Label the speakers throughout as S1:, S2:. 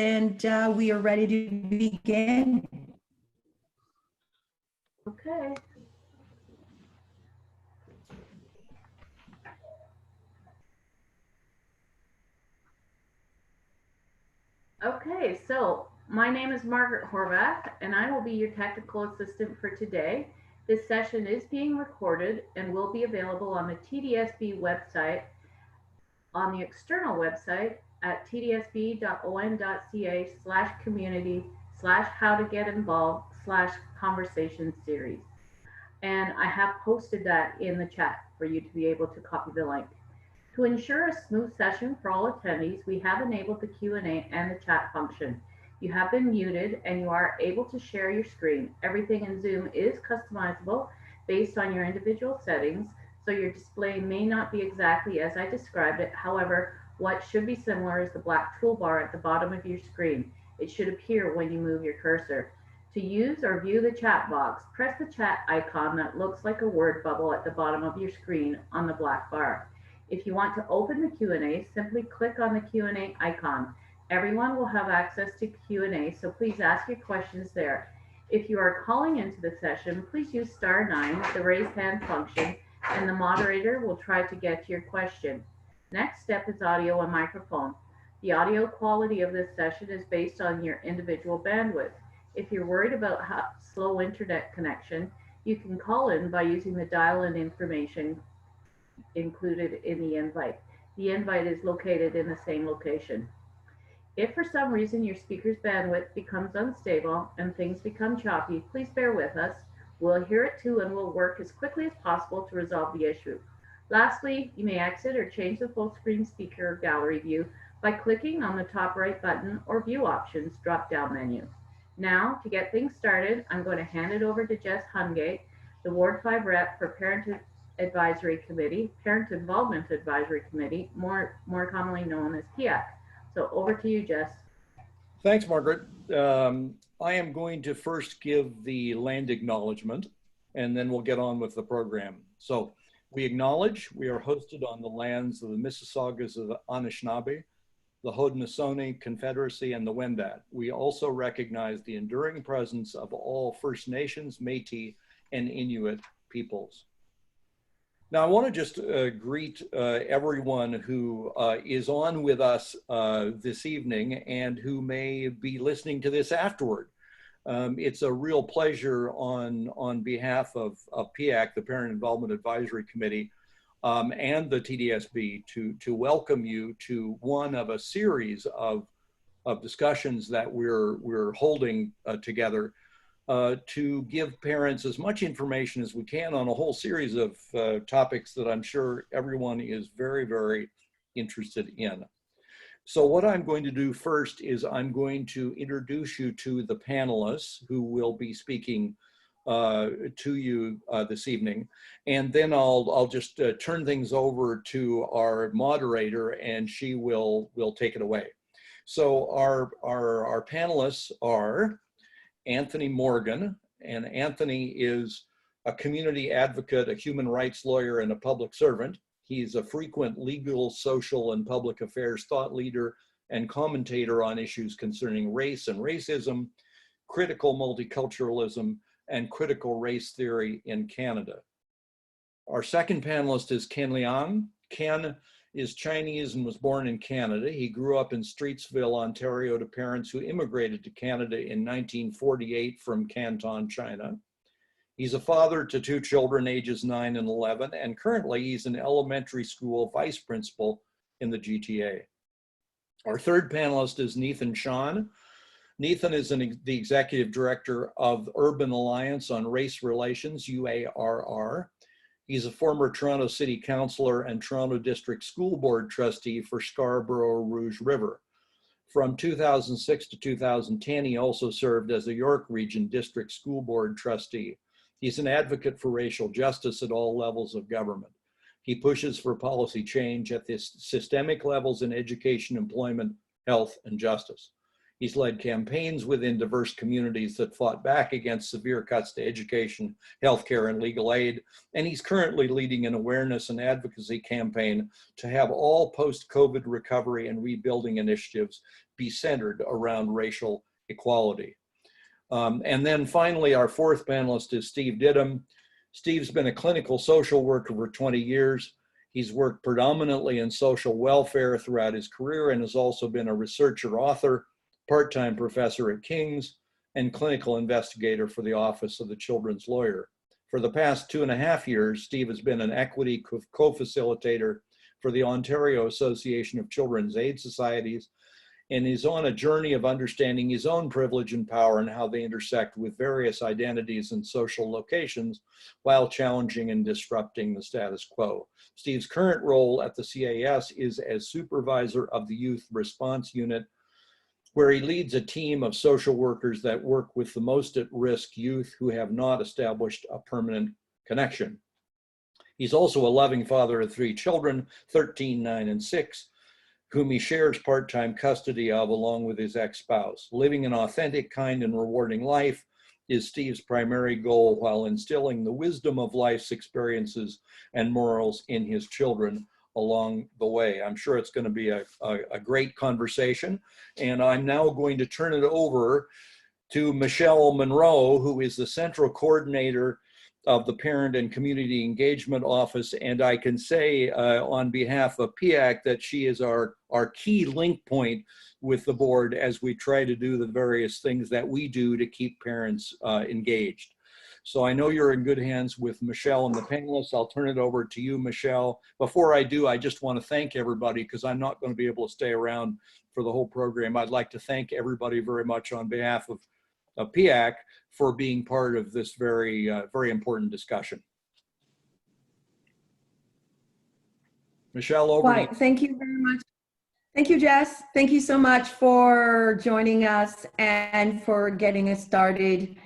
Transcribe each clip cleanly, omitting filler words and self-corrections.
S1: and we are ready to begin.
S2: Okay. Okay, so my name is Margaret Horvath, and I will be your technical assistant for today. This session is being recorded and will be available on the TDSB website, on the external website at tdsb.on.ca/community/how-to-get-involved/conversation series. And I have posted that in the chat for you to be able to copy the link. To ensure a smooth session for all attendees, we have enabled the Q&A and the chat function. You have been muted and you are able to share your screen. Everything in Zoom is customizable based on your individual settings, so your display may not be exactly as I described it. However, what should be similar is the black toolbar at the bottom of your screen. It should appear when you move your cursor. To use or view the chat box, press the chat icon that looks like a word bubble at the bottom of your screen on the black bar. If you want to open the Q&A, simply click on the Q&A icon. Everyone will have access to Q&A, so please ask your questions there. If you are calling into the session, please use *9, the raise hand function, and the moderator will try to get to your question. Next step is audio and microphone. The audio quality of this session is based on your individual bandwidth. If you're worried about slow internet connection, you can call in by using the dial-in information included in the invite. The invite is located in the same location. If for some reason your speaker's bandwidth becomes unstable and things become choppy, please bear with us. We'll hear it too and we'll work as quickly as possible to resolve the issue. Lastly, you may exit or change the full screen speaker gallery view by clicking on the top right button or View Options drop-down menu. Now, to get things started, I'm going to hand it over to Jess Hungate, the Ward 5 rep for Parent Advisory Committee, Parent Involvement Advisory Committee, more commonly known as PIAC. So over to you, Jess.
S3: Thanks, Margaret. I am going to first give the land acknowledgement, and then we'll get on with the program. So we acknowledge we are hosted on the lands of the Mississaugas of the Anishinaabe, the Haudenosaunee Confederacy, and the Wendat. We also recognize the enduring presence of all First Nations, Métis, and Inuit peoples. Now, I want to just greet everyone who is on with us this evening and who may be listening to this afterward. It's a real pleasure on behalf of PIAC, the Parent Involvement Advisory Committee, and the TDSB to welcome you to one of a series of discussions that we're holding together to give parents as much information as we can on a whole series of topics that I'm sure everyone is very, very interested in. So what I'm going to do first is I'm going to introduce you to the panelists who will be speaking to you this evening. And then I'll just turn things over to our moderator and she will take it away. So our panelists are Anthony Morgan, and Anthony is a community advocate, a human rights lawyer, and a public servant. He's a frequent legal, social, and public affairs thought leader and commentator on issues concerning race and racism, critical multiculturalism, and critical race theory in Canada. Our second panelist is Ken Liang. Ken is Chinese and was born in Canada. He grew up in Streetsville, Ontario, to parents who immigrated to Canada in 1948 from Canton, China. He's a father to 2 children, ages 9 and 11, and currently he's an elementary school vice principal in the GTA. Our third panelist is Nathan Sean. Nathan is the executive director of Urban Alliance on Race Relations, UARR. He's a former Toronto City Councillor and Toronto District School Board trustee for Scarborough Rouge River. From 2006 to 2010, he also served as a York Region District School Board trustee. He's an advocate for racial justice at all levels of government. He pushes for policy change at the systemic levels in education, employment, health, and justice. He's led campaigns within diverse communities that fought back against severe cuts to education, healthcare, and legal aid. And he's currently leading an awareness and advocacy campaign to have all post-COVID recovery and rebuilding initiatives be centered around racial equality. And then finally, our fourth panelist is Steve Didham. Steve's been a clinical social worker for 20 years. He's worked predominantly in social welfare throughout his career and has also been a researcher, author, part-time professor at King's, and clinical investigator for the Office of the Children's Lawyer. For the past 2.5 years, Steve has been an equity co-facilitator for the Ontario Association of Children's Aid Societies, and is on a journey of understanding his own privilege and power and how they intersect with various identities and social locations while challenging and disrupting the status quo. Steve's current role at the CAS is as supervisor of the Youth Response Unit, where he leads a team of social workers that work with the most at-risk youth who have not established a permanent connection. He's also a loving father of 3 children, 13, 9, and 6, whom he shares part-time custody of along with his ex-spouse. Living an authentic, kind, and rewarding life is Steve's primary goal while instilling the wisdom of life's experiences and morals in his children along the way. I'm sure it's going to be a great conversation. And I'm now going to turn it over to Michelle Monroe, who is the central coordinator of the Parent and Community Engagement Office. And I can say on behalf of PIAC that she is our key link point with the board as we try to do the various things that we do to keep parents engaged. So I know you're in good hands with Michelle and the panelists. I'll turn it over to you, Michelle. Before I do, I just want to thank everybody because I'm not going to be able to stay around for the whole program. I'd like to thank everybody very much on behalf of PIAC for being part of this very important discussion. Michelle, over to you.
S1: Thank you very much. Thank you, Jess. Thank you so much for joining us and for getting us started.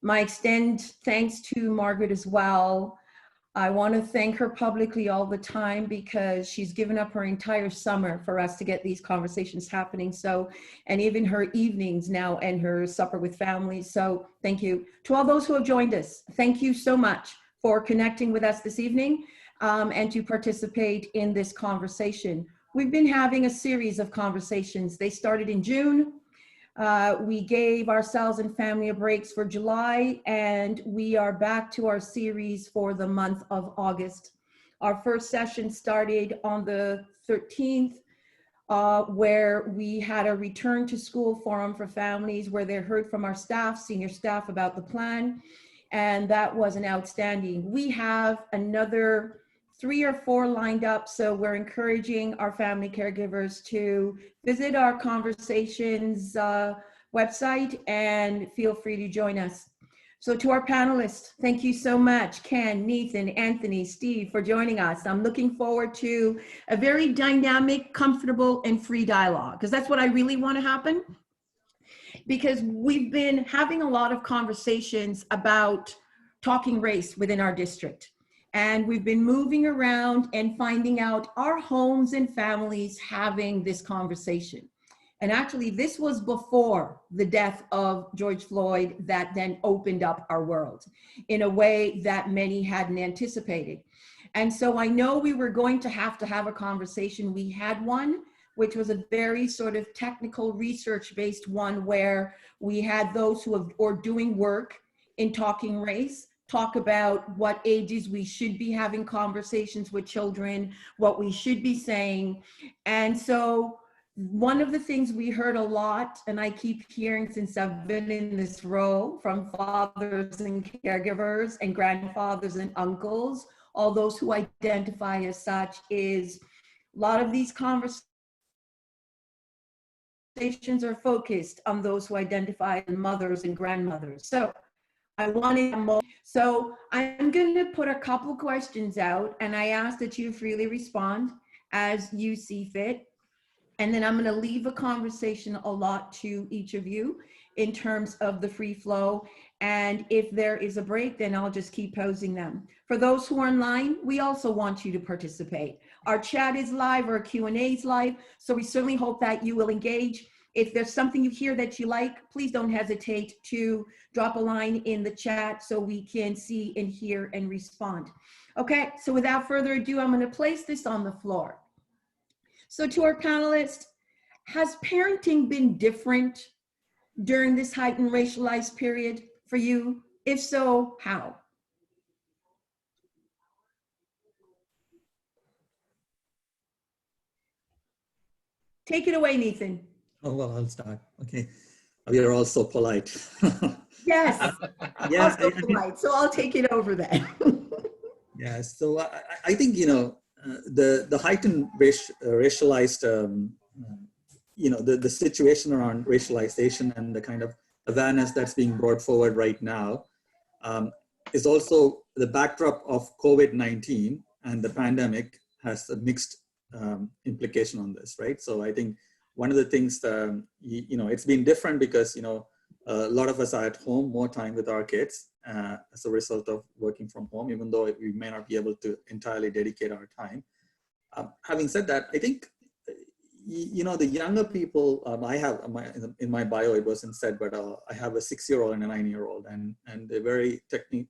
S1: My extend thanks to Margaret as well. I want to thank her publicly all the time because she's given up her entire summer for us to get these conversations happening. So, and even her evenings now and her supper with family. So thank you. To all those who have joined us, thank you so much for connecting with us this evening and to participate in this conversation. We've been having a series of conversations. They started in June. We gave ourselves and family a breaks for July, and we are back to our series for the month of August. Our first session started on the 13th, where we had a return to school forum for families where they heard from our staff, senior staff, about the plan, and that was an outstanding. We have another 3 or 4 lined up, so we're encouraging our family caregivers to visit our conversations website and feel free to join us. So to our panelists, thank you so much, Ken, Nathan, Anthony, Steve, for joining us. I'm looking forward to a very dynamic, comfortable, and free dialogue, because that's what I really want to happen. Because we've been having a lot of conversations about talking race within our district. And we've been moving around and finding out our homes and families having this conversation. And actually, this was before the death of George Floyd that then opened up our world in a way that many hadn't anticipated. And so I know we were going to have a conversation. We had one, which was a very sort of technical research-based one where we had those who are doing work in talking race, talk about what ages we should be having conversations with children, what we should be saying. And so one of the things we heard a lot, and I keep hearing since I've been in this role, from fathers and caregivers and grandfathers and uncles, all those who identify as such, is a lot of these conversations are focused on those who identify as mothers and grandmothers. So I'm going to put a couple questions out, and I ask that you freely respond as you see fit. And then I'm going to leave a conversation a lot to each of you in terms of the free flow. And if there is a break, then I'll just keep posing them. For those who are online, we also want you to participate. Our chat is live, our Q&A is live, so we certainly hope that you will engage. If there's something you hear that you like, please don't hesitate to drop a line in the chat so we can see and hear and respond. Okay, so without further ado, I'm going to place this on the floor. So to our panelists, has parenting been different during this heightened racialized period for you? If so, how? Take it away, Nathan.
S4: Oh, well, I'll start. Okay. We are all so polite.
S1: Yes,
S4: Yeah,
S1: also polite, so I'll take it over then.
S4: yeah. So I think, the heightened racialized, the situation around racialization and the kind of awareness that's being brought forward right now is also the backdrop of COVID-19, and the pandemic has a mixed implication on this, right? So I think one of the things, it's been different because, a lot of us are at home more time with our kids as a result of working from home, even though we may not be able to entirely dedicate our time. Having said that, I think, the younger people, I have in my bio, it wasn't said, but I have a 6-year-old and a 9-year-old, and they're very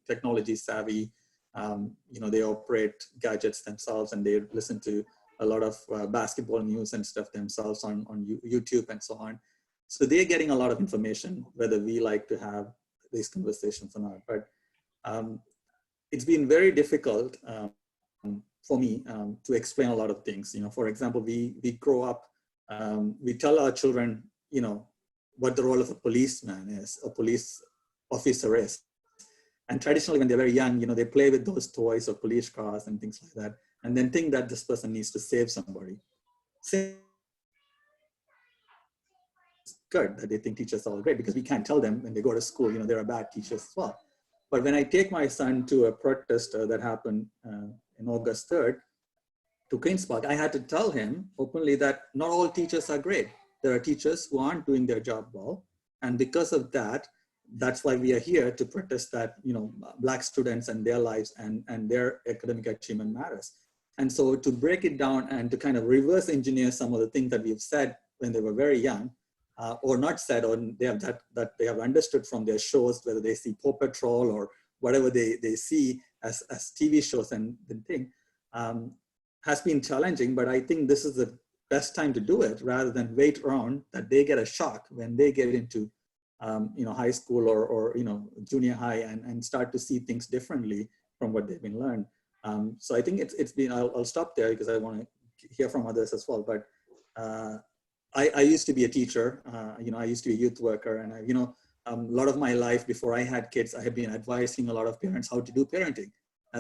S4: technology savvy. They operate gadgets themselves, and they listen to a lot of basketball news and stuff themselves on YouTube and so on. So they're getting a lot of information, whether we like to have these conversations or not. But it's been very difficult for me to explain a lot of things. For example, we grow up, we tell our children, what the role of a policeman is, a police officer is. And traditionally, when they're very young, they play with those toys or police cars and things like that, and then think that this person needs to save somebody. Good that they think teachers are all great, because we can't tell them when they go to school, there are bad teachers as well. But when I take my son to a protest that happened in August 3rd to Queen's Park, I had to tell him openly that not all teachers are great. There are teachers who aren't doing their job well. And because of that, that's why we are here to protest that, Black students and their lives and their academic achievement matters. And so to break it down and to kind of reverse engineer some of the things that we've said when they were very young, or not said, or they have that they have understood from their shows, whether they see Paw Patrol or whatever they see as TV shows and the thing, has been challenging. But I think this is the best time to do it, rather than wait around that they get a shock when they get into high school or junior high and start to see things differently from what they've been learned. So I think it's been, I'll stop there because I want to hear from others as well. But I used to be a teacher, I used to be a youth worker, and a lot of my life before I had kids, I had been advising a lot of parents how to do parenting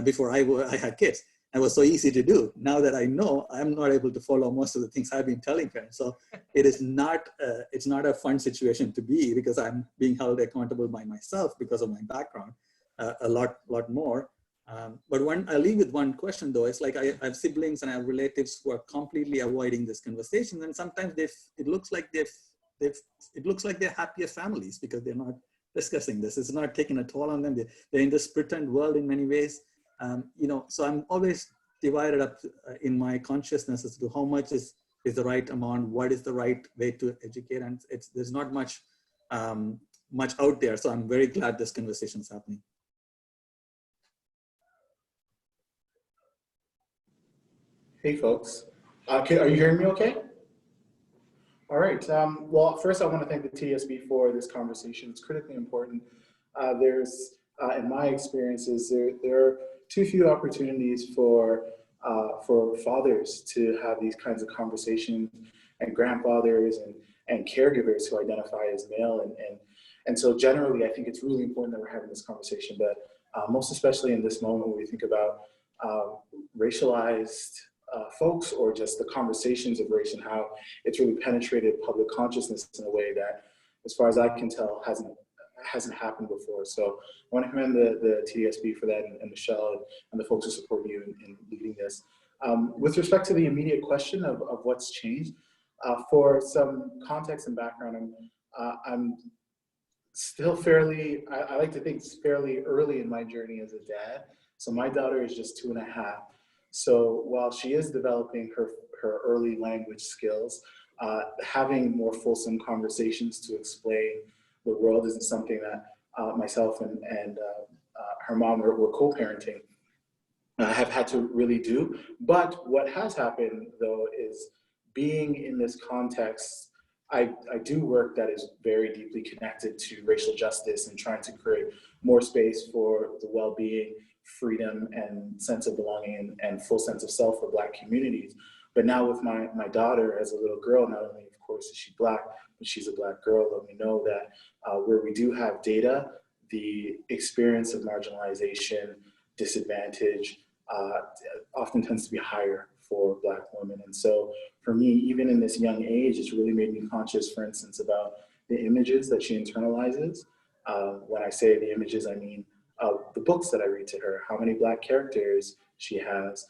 S4: before I had kids. It was so easy to do. Now that I know, I'm not able to follow most of the things I've been telling parents. So it is not, it's not a fun situation to be, because I'm being held accountable by myself because of my background a lot more. But I'll leave with one question though. It's like I have siblings and I have relatives who are completely avoiding this conversation, and sometimes it looks like they're happier families because they're not discussing this. It's not taking a toll on them. They're in this pretend world in many ways. So I'm always divided up in my consciousness as to how much is the right amount, what is the right way to educate, and there's not much out there. So I'm very glad this conversation is happening.
S5: Hey folks, are you hearing me okay? All right, well, first I want to thank the TDSB for this conversation. It's critically important. In my experiences, there are too few opportunities for fathers to have these kinds of conversations, and grandfathers and caregivers who identify as male. And so generally, I think it's really important that we're having this conversation, but most especially in this moment when we think about racialized folks, or just the conversations of race and how it's really penetrated public consciousness in a way that, as far as I can tell, hasn't happened before. So I want to commend the TDSB for that, and Michelle and the folks who support you in leading this. With respect to the immediate question of what's changed, for some context and background, I'm still I like to think fairly early in my journey as a dad. So my daughter is just 2.5. So while she is developing her early language skills, having more fulsome conversations to explain the world isn't something that myself and her mom were co-parenting have had to really do. But what has happened though is being in this context, I do work that is very deeply connected to racial justice and trying to create more space for the well-being, freedom, and sense of belonging and full sense of self for Black communities. But now with my daughter as a little girl, not only of course is she Black, but she's a Black girl, and we know that where we do have data, the experience of marginalization, disadvantage, often tends to be higher for Black women. And so for me, even in this young age, it's really made me conscious, for instance, about the images that she internalizes. When I say the images, I mean the books that I read to her, how many Black characters she has,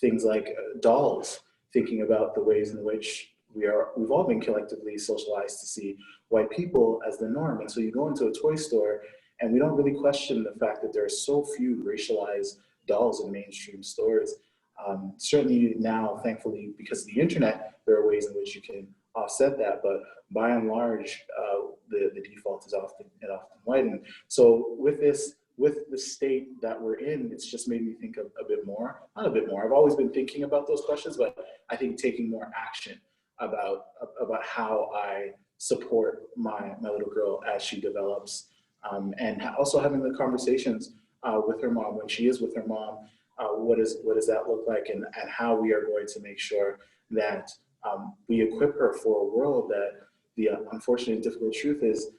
S5: things like dolls, thinking about the ways in which we've all been collectively socialized to see white people as the norm. And so you go into a toy store and we don't really question the fact that there are so few racialized dolls in mainstream stores. Certainly now, thankfully, because of the internet, there are ways in which you can offset that, but by and large, the default is often white. And so with the state that we're in, it's just made me think a bit more, not a bit more. I've always been thinking about those questions, but I think taking more action about how I support my little girl as she develops, and also having the conversations with her mom when she is with her mom. What does that look like, and how we are going to make sure that we equip her for a world that the unfortunate and difficult truth is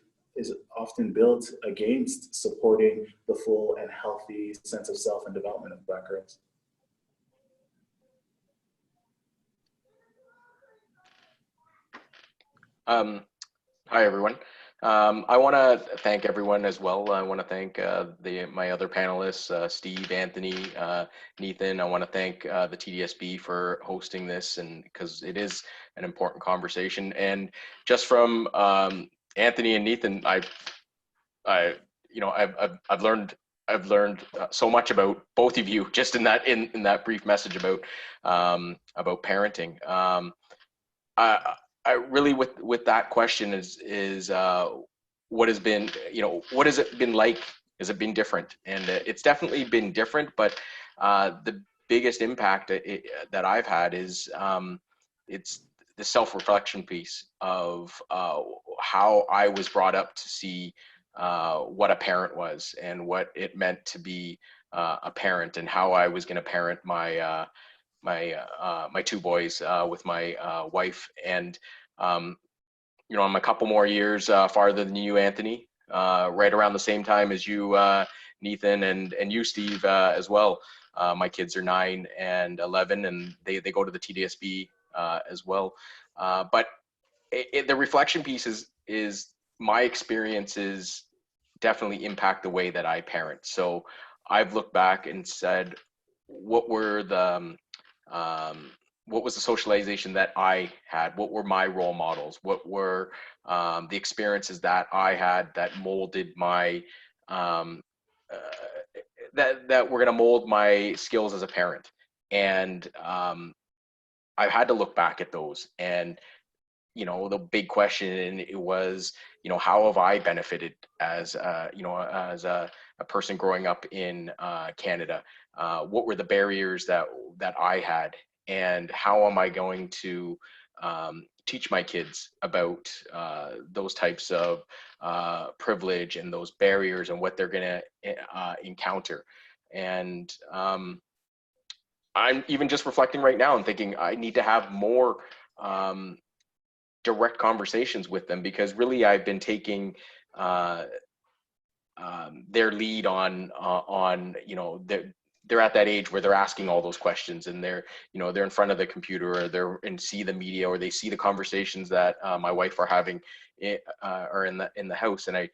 S5: often built against supporting the full and healthy sense of self and development of Black girls.
S6: Hi, everyone. I want to thank everyone as well. I want to thank my other panelists, Steve, Anthony, Nathan. I want to thank the TDSB for hosting this, and because it is an important conversation. And just from Anthony and Nathan, I've learned so much about both of you just in that brief message about parenting. I really with that question is what has been, what has it been like? Has it been different? And it's definitely been different, but the biggest impact that I've had is it's the self-reflection piece of how I was brought up to see what a parent was and what it meant to be a parent, and how I was going to parent my my two boys with my wife. And I'm a couple more years farther than you, Anthony, right around the same time as you, Nathan, and you, Steve, as well. My kids are 9 and 11, and they go to the TDSB as well. But the reflection piece is my experiences definitely impact the way that I parent. So I've looked back and said, what was the socialization that I had? What were my role models? What were the experiences that I had that molded my that were going to mold my skills as a parent? And I've had to look back at those, and the big question, it was, how have I benefited as as a person growing up in Canada? What were the barriers that I had, and how am I going to teach my kids about those types of privilege and those barriers and what they're going to encounter? And I'm even just reflecting right now and thinking I need to have more direct conversations with them, because really I've been taking their lead on they're at that age where they're asking all those questions, and they're in front of the computer, or and see the media, or they see the conversations that my wife are having are in the house. And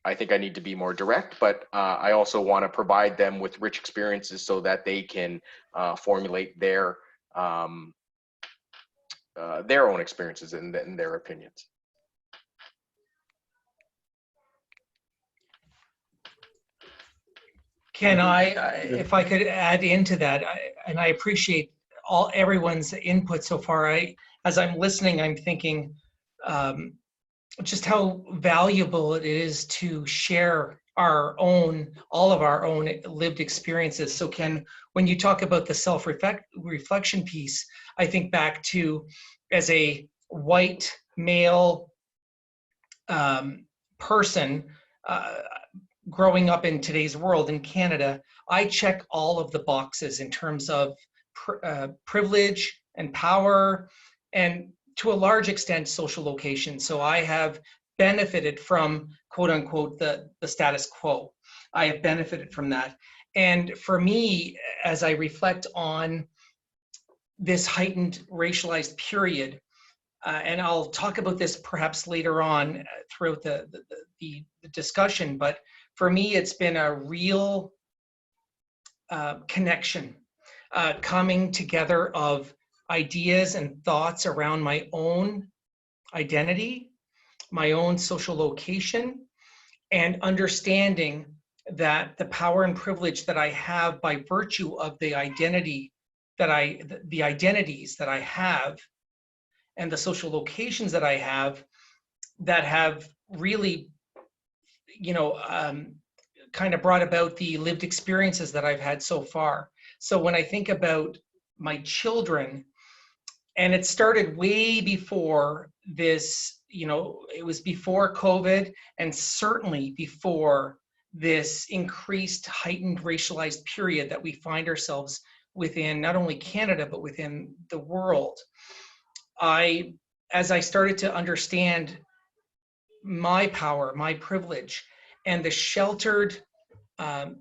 S6: I think I need to be more direct, but I also want to provide them with rich experiences so that they can formulate their own experiences and their opinions.
S7: Can I, if I could add into that, and I appreciate everyone's input so far. As I'm listening, I'm thinking just how valuable it is to share all of our own lived experiences. So Ken, when you talk about the self-reflection piece, I think back to, as a white male person growing up in today's world in Canada, I check all of the boxes in terms of privilege and power, and to a large extent, social location. So I have benefited from, quote unquote, the status quo. I have benefited from that. And for me, as I reflect on this heightened racialized period, and I'll talk about this perhaps later on throughout the discussion, but for me, it's been a real connection, coming together of ideas and thoughts around my own identity, my own social location, and understanding that the power and privilege that I have by virtue of the identities that I have, and the social locations that I have, that have really, kind of brought about the lived experiences that I've had so far. So when I think about my children, and it started way before this, it was before COVID, and certainly before this increased, heightened, racialized period that we find ourselves within, not only Canada, but within the world. As I started to understand my power, my privilege, and the sheltered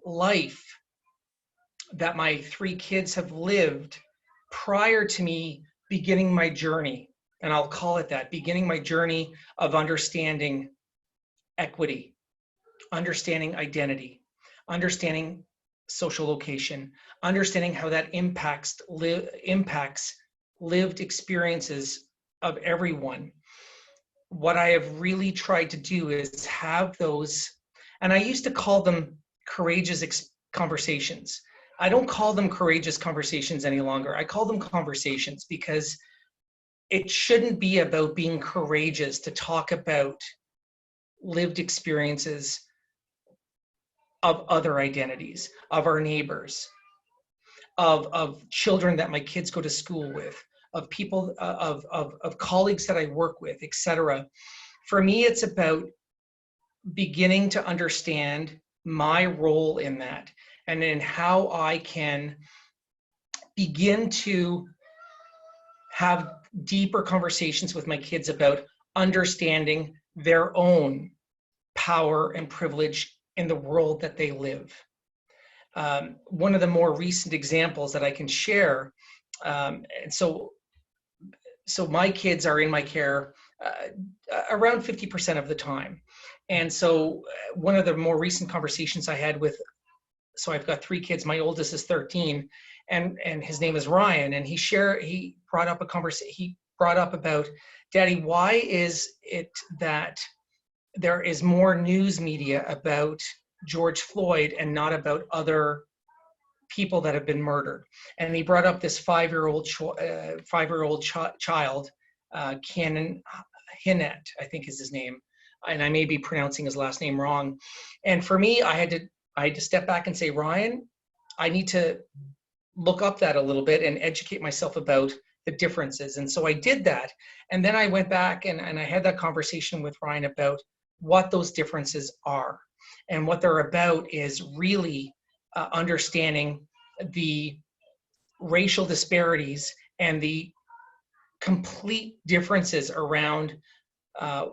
S7: life that my 3 kids have lived prior to me beginning my journey, and I'll call it that, beginning my journey of understanding equity, understanding identity, understanding social location, understanding how that impacts lived experiences of everyone. What I have really tried to do is have those, and I used to call them courageous conversations. I don't call them courageous conversations any longer. I call them conversations, because it shouldn't be about being courageous to talk about lived experiences of other identities, of our neighbors, of children that my kids go to school with, of people, of colleagues that I work with, etc. For me, it's about beginning to understand my role in that, and in how I can begin to have deeper conversations with my kids about understanding their own power and privilege in the world that they live. One of the more recent examples that I can share, and so my kids are in my care around 50% of the time. And so one of the more recent conversations I had with, so I've got 3 kids, my oldest is 13, and his name is Ryan, and he brought up about, Daddy, why is it that there is more news media about George Floyd and not about other people that have been murdered? And he brought up this 5-year-old child, Cannon Hinnett, I think is his name, and I may be pronouncing his last name wrong. And for me, I had to step back and say, Ryan, I need to look up that a little bit and educate myself about the differences. And so I did that. And then I went back and I had that conversation with Ryan about what those differences are. And what they're about is really understanding the racial disparities and the complete differences around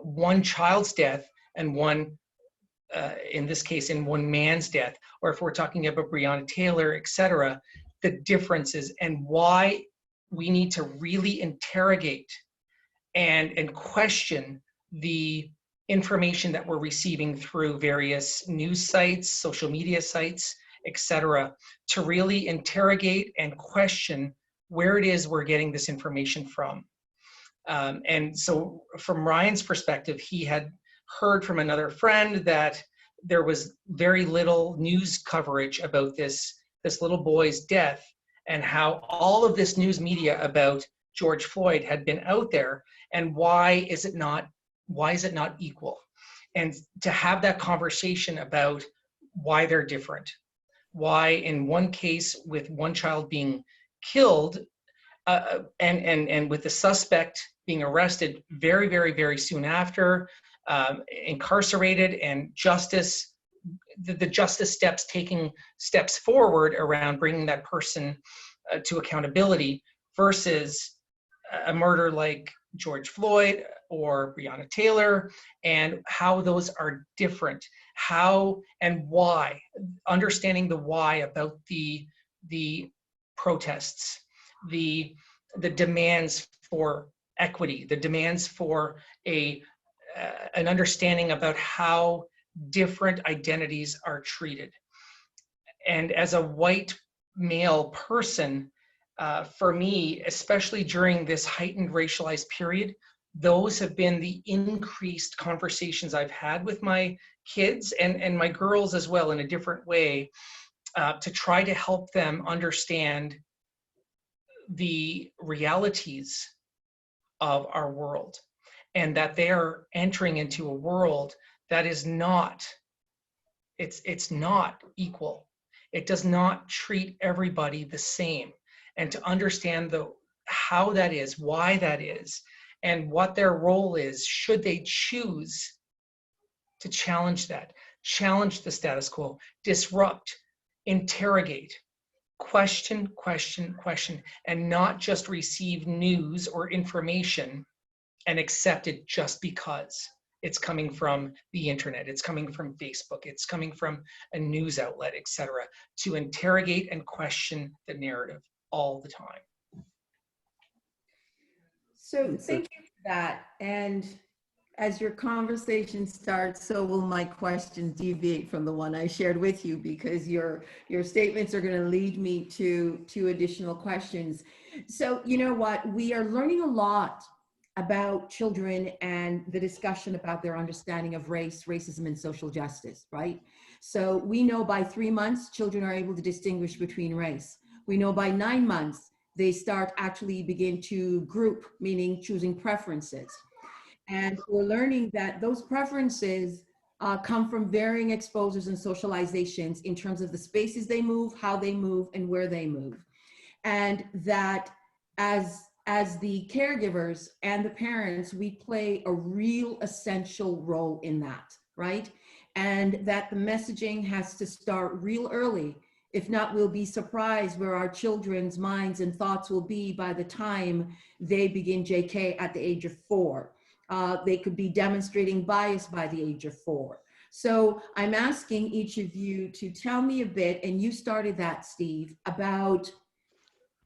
S7: one child's death and one, in this case, in one man's death, or if we're talking about Breonna Taylor, etc., the differences, and why we need to really interrogate and question the information that we're receiving through various news sites, social media sites, etc., to really interrogate and question where it is we're getting this information from. And so from Ryan's perspective, he had heard from another friend that there was very little news coverage about this little boy's death, and how all of this news media about George Floyd had been out there, and why is it not equal? And to have that conversation about why they're different. Why in one case with one child being killed and with the suspect being arrested very, very, very soon after, incarcerated, and justice, the justice steps taking steps forward around bringing that person to accountability versus a murder like George Floyd or Breonna Taylor, and how those are different, how and why, understanding the why about the protests, the demands for equity, the demands for an understanding about how different identities are treated. And as a white male person, for me, especially during this heightened racialized period, those have been the increased conversations I've had with my kids and my girls as well in a different way, to try to help them understand the realities of our world, and that they are entering into a world that is not, it's not equal. It does not treat everybody the same. And to understand how that is, why that is, and what their role is, should they choose to challenge that, challenge the status quo, disrupt, interrogate, question, and not just receive news or information and accept it just because it's coming from the internet, it's coming from Facebook, it's coming from a news outlet, etc. To interrogate and question the narrative all the time.
S1: So thank you for that. And as your conversation starts, so will my questions deviate from the one I shared with you, because your statements are going to lead me to additional questions. So you know what? We are learning a lot about children and the discussion about their understanding of race, racism, and social justice, right? So we know by 3 months, children are able to distinguish between race. We know by 9 months, they start actually begin to group, meaning choosing preferences. And we're learning that those preferences come from varying exposures and socializations in terms of the spaces they move, how they move, and where they move. And that as the caregivers and the parents, we play a real essential role in that, right? And that the messaging has to start real early. If not, we'll be surprised where our children's minds and thoughts will be by the time they begin JK at the age of 4. They could be demonstrating bias by the age of 4. So I'm asking each of you to tell me a bit, and you started that, Steve, about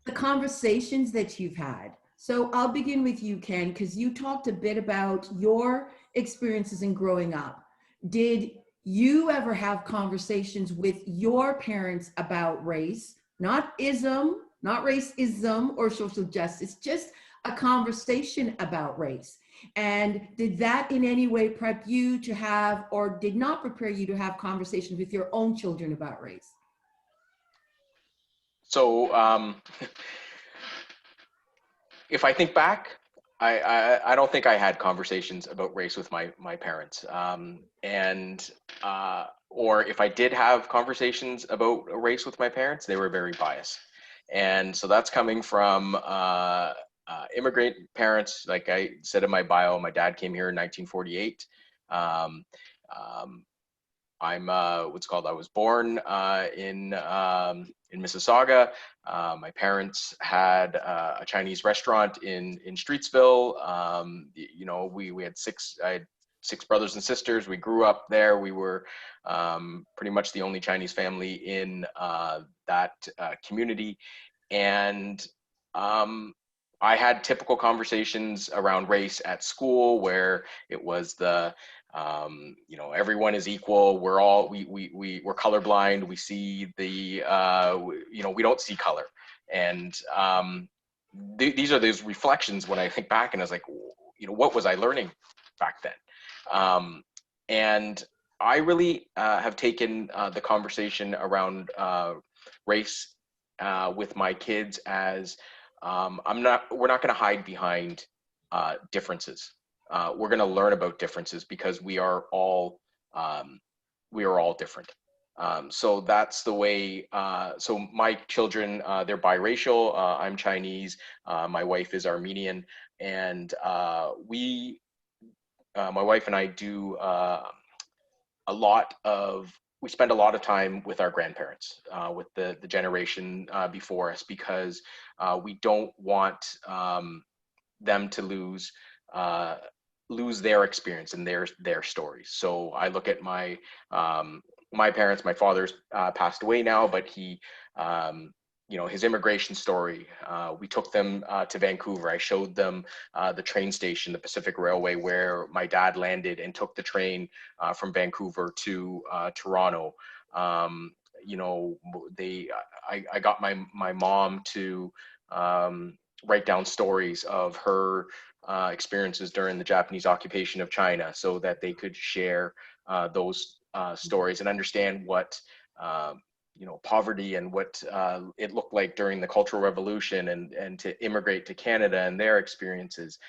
S1: the conversations that you've had. So I'll begin with you, Ken, because you talked a bit about your experiences in growing up. Did you ever have conversations with your parents about race, not ism, not racism or social justice, just a conversation about race? And did that in any way prep you to have, or did not prepare you to have conversations with your own children about race?
S6: So if I think back, I don't think I had conversations about race with my parents. Or if I did have conversations about race with my parents, they were very biased. And so that's coming from immigrant parents. Like I said in my bio, my dad came here in 1948. I'm I was born in Mississauga. My parents had a Chinese restaurant in Streetsville. You know, we had I had 6 brothers and sisters. We grew up there. We were pretty much the only Chinese family in that community. And I had typical conversations around race at school, where it was you know, everyone is equal. We're colorblind. We see you know, we don't see color. And these are those reflections when I think back, and I was like, you know, what was I learning back then? And I really have taken the conversation around race with my kids as we're not going to hide behind differences. We're going to learn about differences, because we are all different. So that's the way, so my children, they're biracial. I'm Chinese, my wife is Armenian, and my wife and I do we spend a lot of time with our grandparents, with the generation before us, because we don't want them to lose their experience and their stories. So I look at my parents. My father's passed away now, but he, his immigration story. We took them to Vancouver. I showed them the train station, the Pacific Railway, where my dad landed and took the train from Vancouver to Toronto. I got my mom to write down stories of her experiences during the Japanese occupation of China, so that they could share those stories and understand what poverty and what it looked like during the Cultural Revolution, and to immigrate to Canada and their experiences.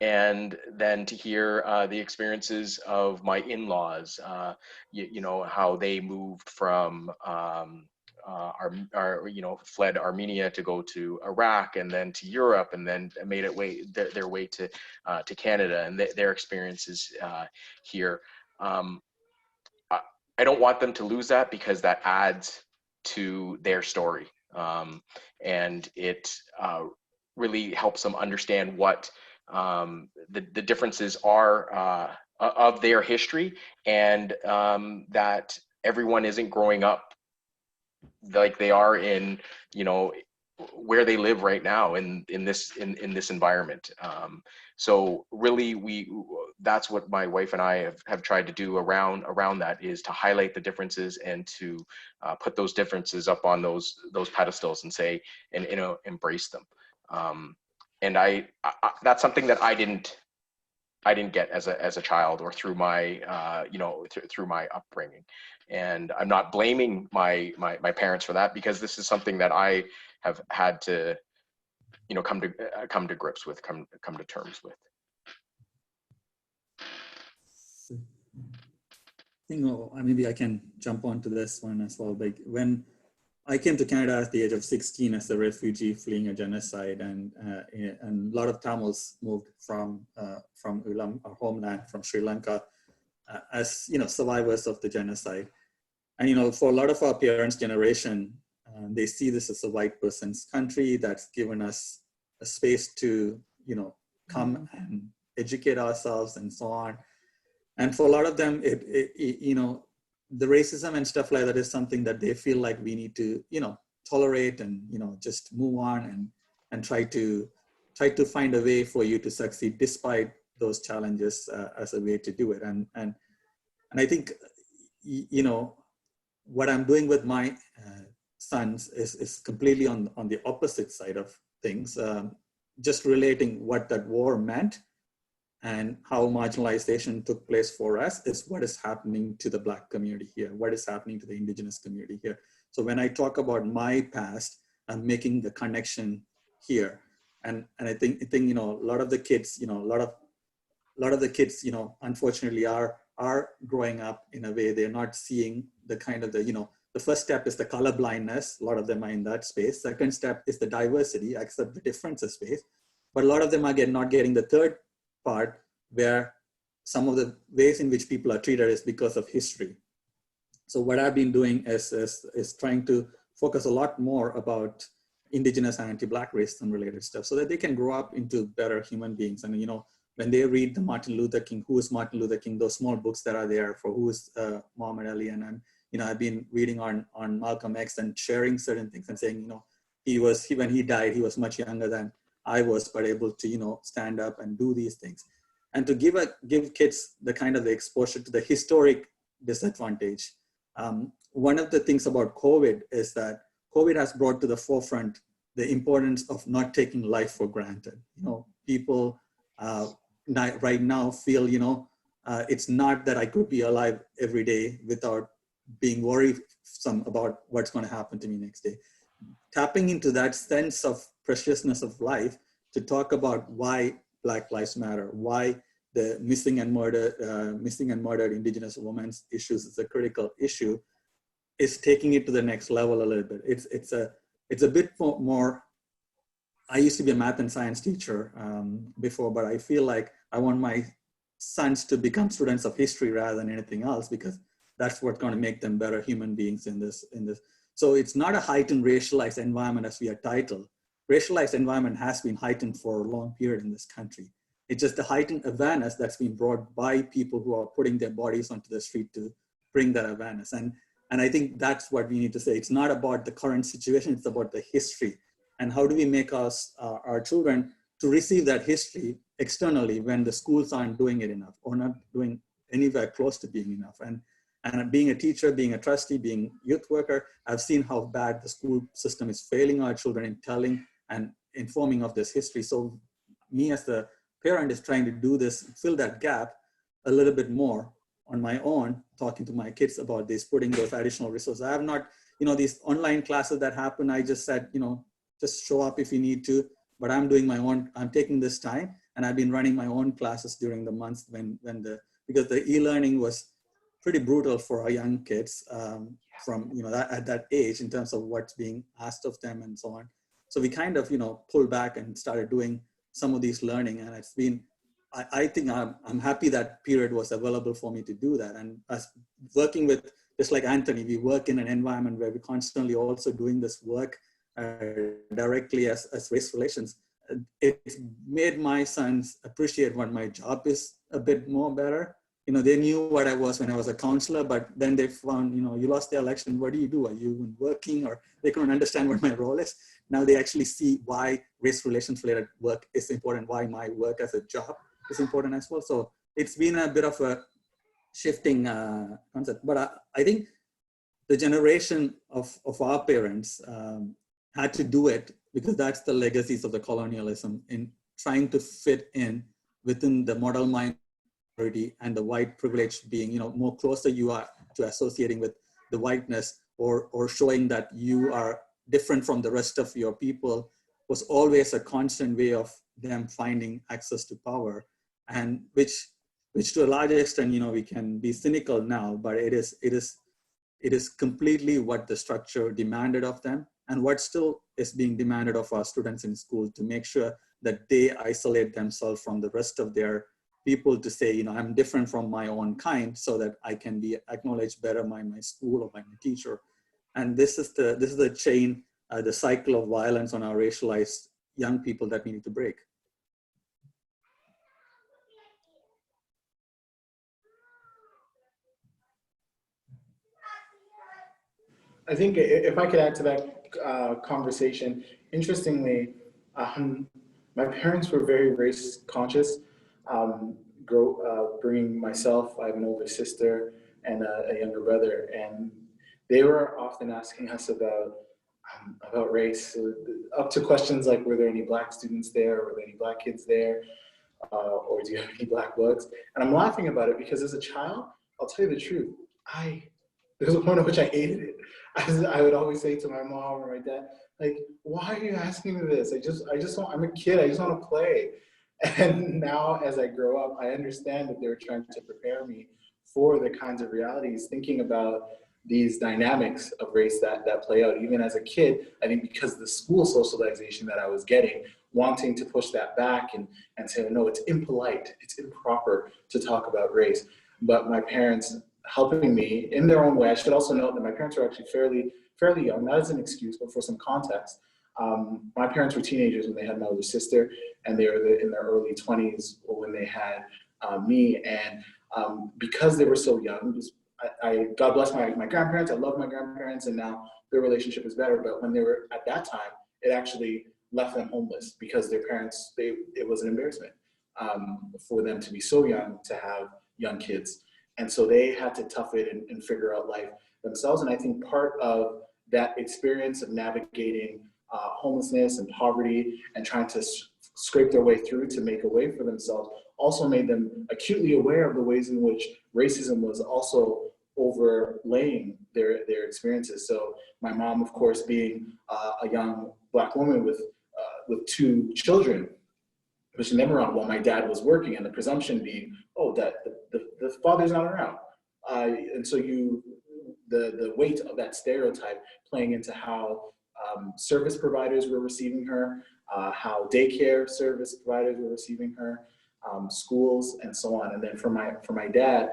S6: And then to hear the experiences of my in-laws, how they moved from fled Armenia to go to Iraq, and then to Europe, and then made their way to Canada, and their experiences here. I don't want them to lose that, because that adds to their story, and it really helps them understand what the differences are of their history, and that everyone isn't growing up like they are in where they live right now in this environment. So really, that's what my wife and I have tried to do around that, is to highlight the differences, and to put those differences up on those pedestals, and say, and embrace them. And I that's something that I didn't get as a child, or through my through my upbringing. And I'm not blaming my parents for that, because this is something that I have had to come to grips with, come to terms with.
S4: I think maybe I can jump onto this one as well. Like, when I came to Canada at the age of 16 as a refugee fleeing a genocide, and a lot of Tamils moved from Ulam, our homeland, from Sri Lanka, as survivors of the genocide. And for a lot of our parents' generation, they see this as a white person's country that's given us a space to come and educate ourselves and so on. And for a lot of them, the racism and stuff like that is something that they feel like we need to, tolerate, and, just move on, and try to find a way for you to succeed despite those challenges, as a way to do it. And I think, what I'm doing with my sons is completely on the opposite side of things, just relating what that war meant, and how marginalization took place for us, is what is happening to the Black community here, what is happening to the Indigenous community here. So when I talk about my past, I'm making the connection here. And I think a lot of the kids, a lot of the kids, unfortunately are growing up in a way they're not seeing the kind of the first step is the color blindness. A lot of them are in that space. Second step is the diversity, accept the differences space. But a lot of them are not getting the third part, where some of the ways in which people are treated is because of history. So what I've been doing is trying to focus a lot more about Indigenous and anti-Black racism related stuff, so that they can grow up into better human beings. And when they read the Martin Luther King, who is Martin Luther King, those small books that are there for who is Muhammad Ali, and I've been reading on Malcolm X and sharing certain things and saying, when he died, he was much younger than I was, but able to, stand up and do these things. And to give kids the kind of the exposure to the historic disadvantage. One of the things about COVID is that COVID has brought to the forefront the importance of not taking life for granted. People right now feel, it's not that I could be alive every day without being worrisome about what's going to happen to me next day. Tapping into that sense of preciousness of life to talk about why Black Lives Matter, why the missing and murdered Indigenous women's issues is a critical issue, is taking it to the next level a little bit. It's a bit more. I used to be a math and science teacher before, but I feel like I want my sons to become students of history rather than anything else, because that's what's going to make them better human beings in this. So it's not a heightened racialized environment as we are titled. Racialized environment has been heightened for a long period in this country. It's just the heightened awareness that's been brought by people who are putting their bodies onto the street to bring that awareness. And I think that's what we need to say. It's not about the current situation, it's about the history. And how do we make our children to receive that history externally when the schools aren't doing it enough or not doing anywhere close to being enough. And being a teacher, being a trustee, being youth worker, I've seen how bad the school system is failing our children in telling and informing of this history. So me as the parent is trying to do this, fill that gap a little bit more on my own, talking to my kids about this, putting those additional resources. I have not, these online classes that happen, I just said, just show up if you need to, but I'm doing my own, I'm taking this time, and I've been running my own classes during the months because the e-learning was pretty brutal for our young kids from, at that age in terms of what's being asked of them and so on. So we kind of, pulled back and started doing some of these learning, and it's been, I think I'm happy that period was available for me to do that. And as working with, just like Anthony, we work in an environment where we're constantly also doing this work directly as race relations. It's made my sons appreciate what my job is a bit more better. They knew what I was when I was a counselor, but then they found, you lost the election, what do you do? Are you working? Or they couldn't understand what my role is. Now they actually see why race relations related work is important, why my work as a job is important as well. So it's been a bit of a shifting concept, but I think the generation of our parents had to do it because that's the legacies of the colonialism in trying to fit in within the model minority and the white privilege being, more closer you are to associating with the whiteness or showing that you are different from the rest of your people was always a constant way of them finding access to power, and which to a large extent, we can be cynical now, but it is completely what the structure demanded of them and what still is being demanded of our students in school, to make sure that they isolate themselves from the rest of their people, to say, I'm different from my own kind so that I can be acknowledged better by my school or by my teacher. And this is the chain, the cycle of violence on our racialized young people that we need to break.
S5: I think if I could add to that conversation, interestingly, my parents were very race conscious. Bringing myself, I have an older sister and a younger brother, and they were often asking us about race, up to questions like, were there any Black students there? Were there any Black kids there? Or do you have any Black books? And I'm laughing about it because as a child, I'll tell you the truth, there was a point at which I hated it. I would always say to my mom or my dad, like, why are you asking me this? I'm a kid, I just want to play. And now as I grow up, I understand that they were trying to prepare me for the kinds of realities, thinking about these dynamics of race that play out. Even as a kid, I think because the school socialization that I was getting, wanting to push that back and say, no, it's impolite, it's improper to talk about race. But my parents helping me in their own way. I should also note that my parents were actually fairly young, not as an excuse, but for some context. My parents were teenagers when they had my older sister, and they were in their early 20s when they had me. And because they were so young, God bless my grandparents, I love my grandparents, and now their relationship is better. But when they were at that time, it actually left them homeless because their parents, it was an embarrassment for them to be so young to have young kids. And so they had to tough it and figure out life themselves. And I think part of that experience of navigating homelessness and poverty and trying to scrape their way through to make a way for themselves also made them acutely aware of the ways in which racism was also overlaying their experiences. So my mom, of course, being a young Black woman with 2 children, pushing them around while my dad was working, and the presumption being, oh, that the father's not around. And so the weight of that stereotype playing into how service providers were receiving her, how daycare service providers were receiving her, schools, and so on. And then for my dad,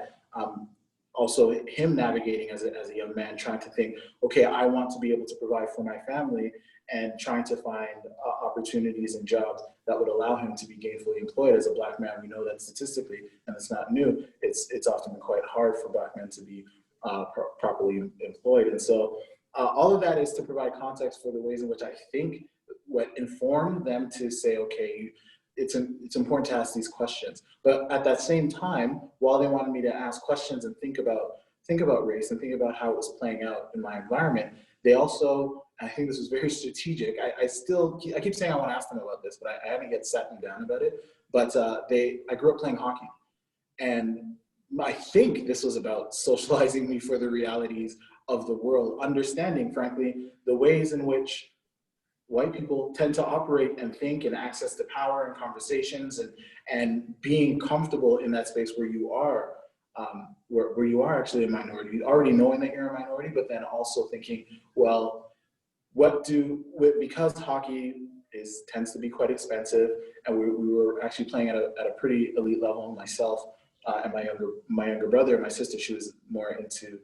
S5: also him navigating as a young man, trying to think, okay, I want to be able to provide for my family, and trying to find opportunities and jobs that would allow him to be gainfully employed. As a Black man, we know that statistically, and it's not new, it's often been quite hard for Black men to be properly employed. And so all of that is to provide context for the ways in which I think what informed them to say, okay, it's important to ask these questions. But at that same time, while they wanted me to ask questions and think about race and think about how it was playing out in my environment, they also, I think this was very strategic. I keep saying I want to ask them about this, but I haven't yet sat them down about it. But I grew up playing hockey, and I think this was about socializing me for the realities of the world, understanding, frankly, the ways in which white people tend to operate and think and access to power and conversations, and being comfortable in that space where you are, where you are actually a minority, already knowing that you're a minority, but then also thinking, well, because hockey tends to be quite expensive, and we were actually playing at a pretty elite level. Myself and my younger brother, my sister, she was more into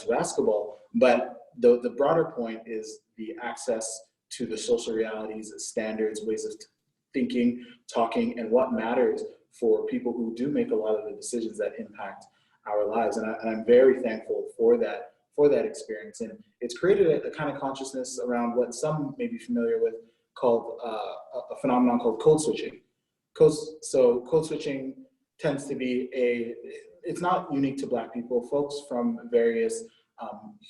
S5: basketball. But the broader point is the access to the social realities, standards, ways of thinking, talking, and what matters for people who do make a lot of the decisions that impact our lives. And I'm very thankful for that experience. And it's created a kind of consciousness around what some may be familiar with, called a phenomenon called code switching. So code switching tends to be it's not unique to Black people. Folks from various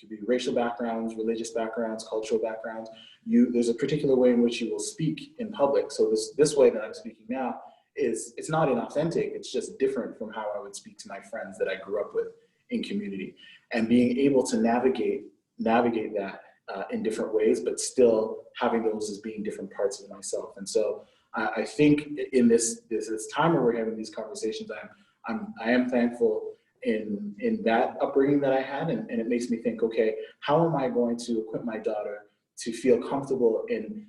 S5: could be racial backgrounds, religious backgrounds, cultural backgrounds. There's a particular way in which you will speak in public. So this way that I'm speaking now it's not inauthentic. It's just different from how I would speak to my friends that I grew up with in community, and being able to navigate that in different ways, but still having those as being different parts of myself. And so I think in this time where we're having these conversations, I am thankful in that upbringing that I had, and it makes me think, okay, how am I going to equip my daughter to feel comfortable in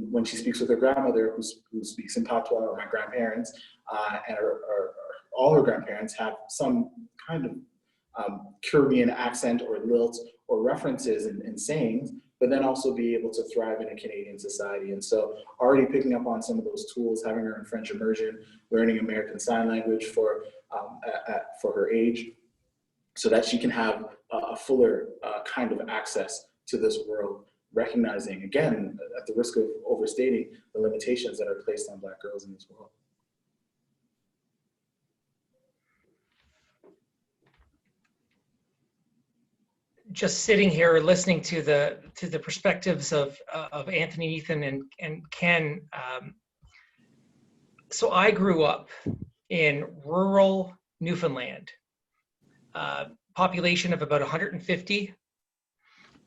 S5: when she speaks with her grandmother, who speaks in Patois, or my grandparents, and all her grandparents have some kind of Caribbean accent or lilt or references and sayings, but then also be able to thrive in a Canadian society. And so already picking up on some of those tools, having her in French immersion, learning American Sign Language for her age, so that she can have a fuller kind of access to this world, recognizing, again, at the risk of overstating, the limitations that are placed on Black girls in this world.
S7: Just sitting here listening to the perspectives of Anthony, Ethan, and Ken. So I grew up in rural Newfoundland, population of about 150,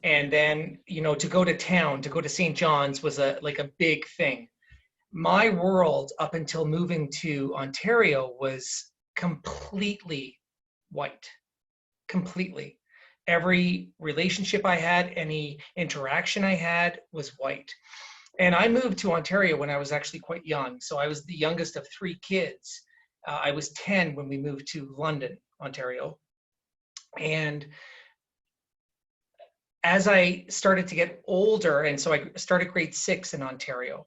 S7: and then to go to town, to go to St. John's was like a big thing. My world up until moving to Ontario was completely white, completely. Every relationship I had, any interaction I had was white. And I moved to Ontario when I was actually quite young. So I was the youngest of 3 kids. I was 10 when we moved to London, Ontario. And as I started to get older, and so I started grade 6 in Ontario.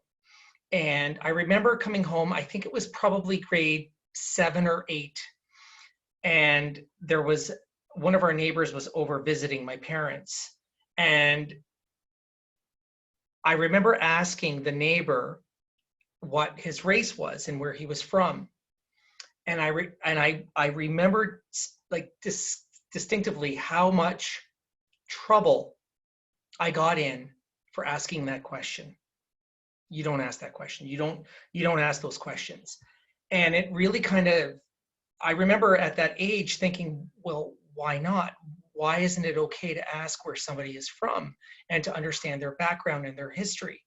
S7: And I remember coming home, I think it was probably grade 7 or 8. And there was one of our neighbors was over visiting my parents. And I remember asking the neighbor what his race was and where he was from. And I remember like distinctly how much trouble I got in for asking that question. You don't ask that question. You don't ask those questions. And it really kind of, I remember at that age thinking, well, why not? Why isn't it okay to ask where somebody is from and to understand their background and their history?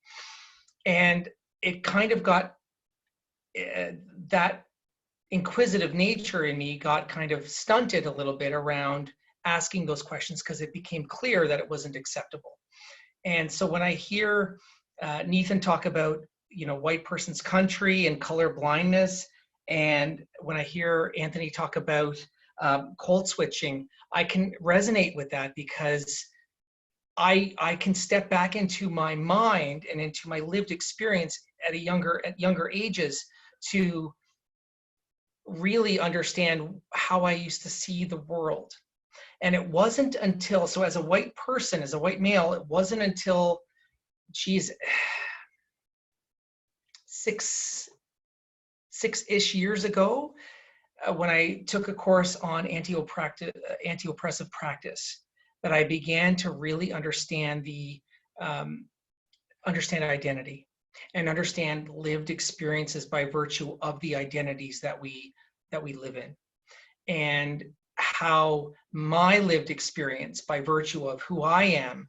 S7: And it kind of got that inquisitive nature in me got kind of stunted a little bit around asking those questions, because it became clear that it wasn't acceptable. And so when I hear Nathan talk about, white person's country and color blindness, and when I hear Anthony talk about code switching, I can resonate with that, because I can step back into my mind and into my lived experience at younger ages to really understand how I used to see the world. And it wasn't until, so as a white person, as a white male, it wasn't until, geez, six-ish years ago, when I took a course on anti-oppressive practice, that I began to really understand understand identity and understand lived experiences by virtue of the identities that we live in, and how my lived experience by virtue of who I am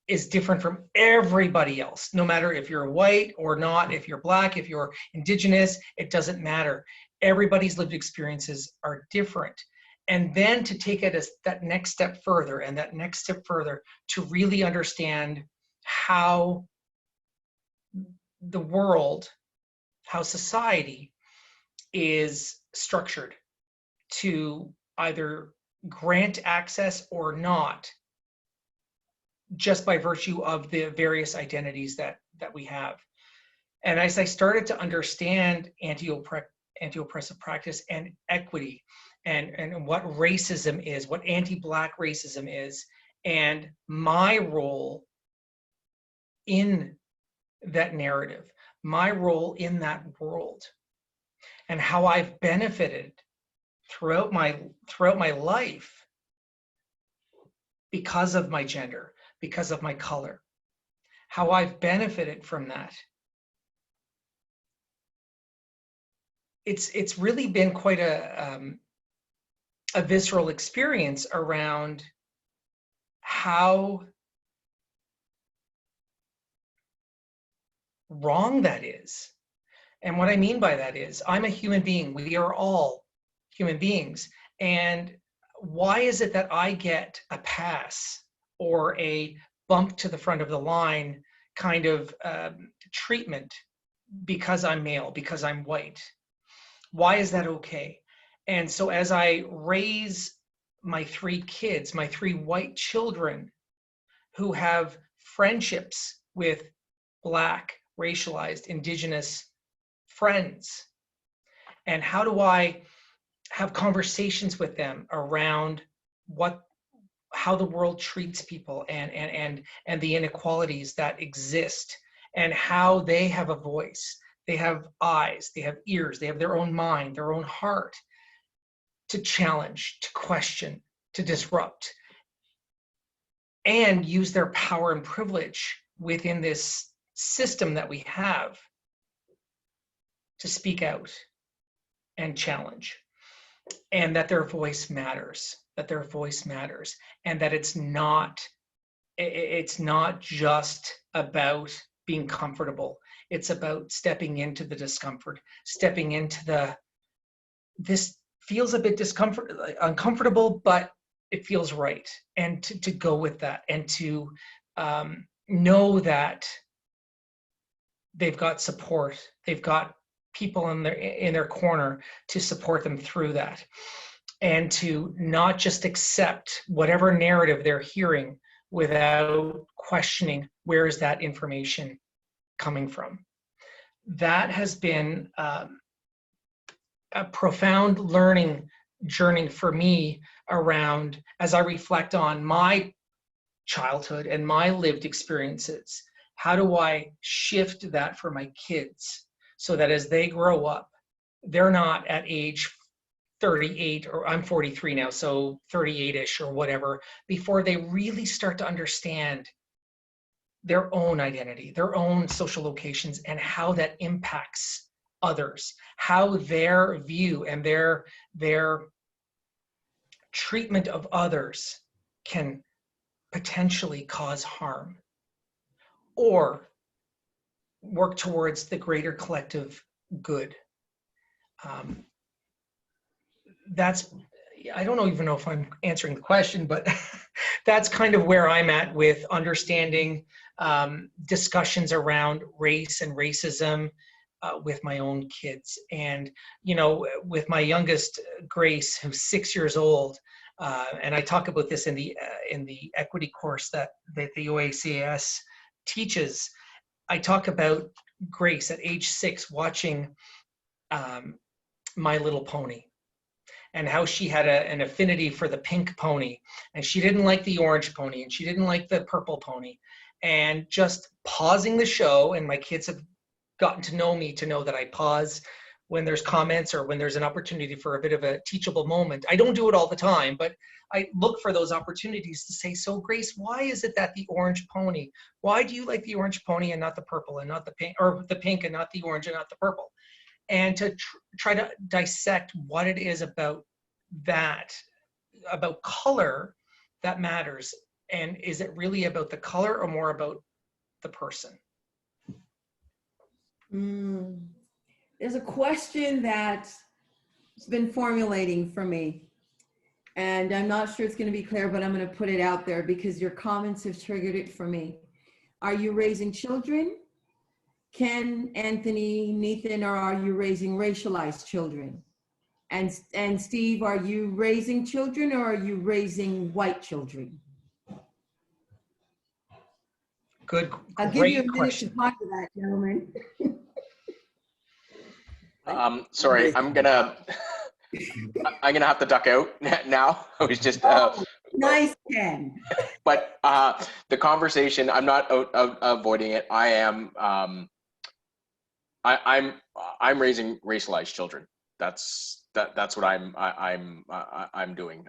S7: is different from everybody else, no matter if you're white or not, if you're Black, if you're Indigenous, it doesn't matter. Everybody's lived experiences are different. And then to take it as that next step further, and that next step further, to really understand how the world, how society is structured to either grant access or not, just by virtue of the various identities that we have. And as I started to understand anti-oppressive practice and equity, and what racism is, what anti-Black racism is, and my role in that narrative, my role in that world, and how I've benefited throughout my life because of my gender, because of my color, how I've benefited from that. It's really been quite a visceral experience around how wrong that is. And what I mean by that is, I'm a human being. We are all human beings. And why is it that I get a pass or a bump to the front of the line kind of treatment because I'm male, because I'm white? Why is that okay? And so as I raise my 3 kids, my 3 white children who have friendships with Black, racialized, Indigenous friends, and how do I have conversations with them around how the world treats people, and the inequalities that exist, and how they have a voice, they have eyes, they have ears, they have their own mind, their own heart, to challenge, to question, to disrupt, and use their power and privilege within this system that we have to speak out and challenge, and that their voice matters, and that it's not just about being comfortable. It's about stepping into the discomfort, stepping into this feels a bit uncomfortable, but it feels right. And to go with that, and to know that they've got support, they've got people in their corner to support them through that. And to not just accept whatever narrative they're hearing without questioning, where is that information coming from? That has been a profound learning journey for me around, as I reflect on my childhood and my lived experiences, how do I shift that for my kids so that as they grow up, they're not at age 38, or I'm 43 now, so 38-ish or whatever, before they really start to understand their own identity, their own social locations, and how that impacts others, how their view and their treatment of others can potentially cause harm or work towards the greater collective good. That's, I don't even know if I'm answering the question, but that's kind of where I'm at with understanding discussions around race and racism with my own kids. And, you know, with my youngest, Grace, who's 6 years old, and I talk about this in the equity course that the OACAS teaches. I talk about Grace at age 6 watching My Little Pony, and how she had an affinity for the pink pony, and she didn't like the orange pony, and she didn't like the purple pony. And just pausing the show, and my kids have gotten to know me to know that I pause when there's comments or when there's an opportunity for a bit of a teachable moment. I don't do it all the time, but I look for those opportunities to say, so Grace, why is it that the orange pony, why do you like the orange pony and not the purple and not the pink, or the pink and not the orange and not the purple? And to try to dissect what it is about that, about color, that matters. And is it really about the color or more about the person?
S1: There's a question that's been formulating for me. And I'm not sure it's going to be clear, but I'm going to put it out there because your comments have triggered it for me. Are you raising children? Ken, Anthony, Nathan, or are you raising racialized children? And Steve, are you raising children or are you raising white children?
S7: Good,
S1: I'll give you a
S7: great
S1: minute
S7: question.
S1: to talk to that, gentlemen.
S6: Sorry, I'm gonna have to duck out now. I was just
S1: Nice, Ken.
S6: but the conversation, I'm not avoiding it. I am I'm raising racialized children. That's what I'm doing,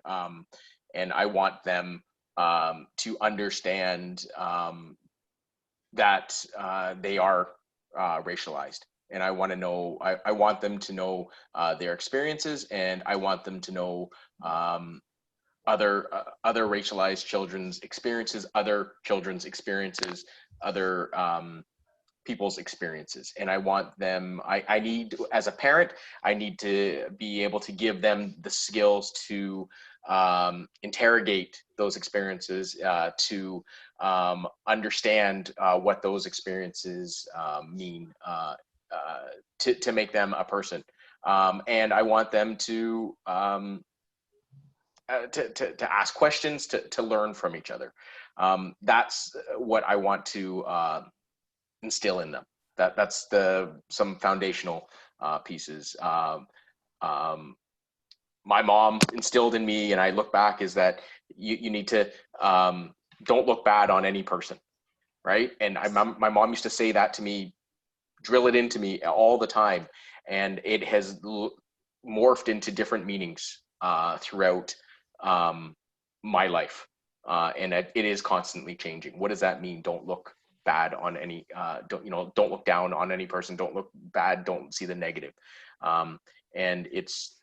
S6: and I want them to understand that they are racialized, and I want to know. I want them to know their experiences, and I want them to know other racialized children's experiences, other people's experiences. And I want them, I need, as a parent, I need to be able to give them the skills to interrogate those experiences, to understand what those experiences mean, to make them a person. And I want them to ask questions, to learn from each other. That's what I want to instill in them. That's some foundational pieces. My mom instilled in me, and I look back, is that you need to don't look bad on any person, right? And my mom used to say that to me, drill it into me all the time, and it has morphed into different meanings throughout my life, and it is constantly changing. What does that mean? Don't look bad on any, don't look down on any person. Don't look bad. Don't see the negative. And it's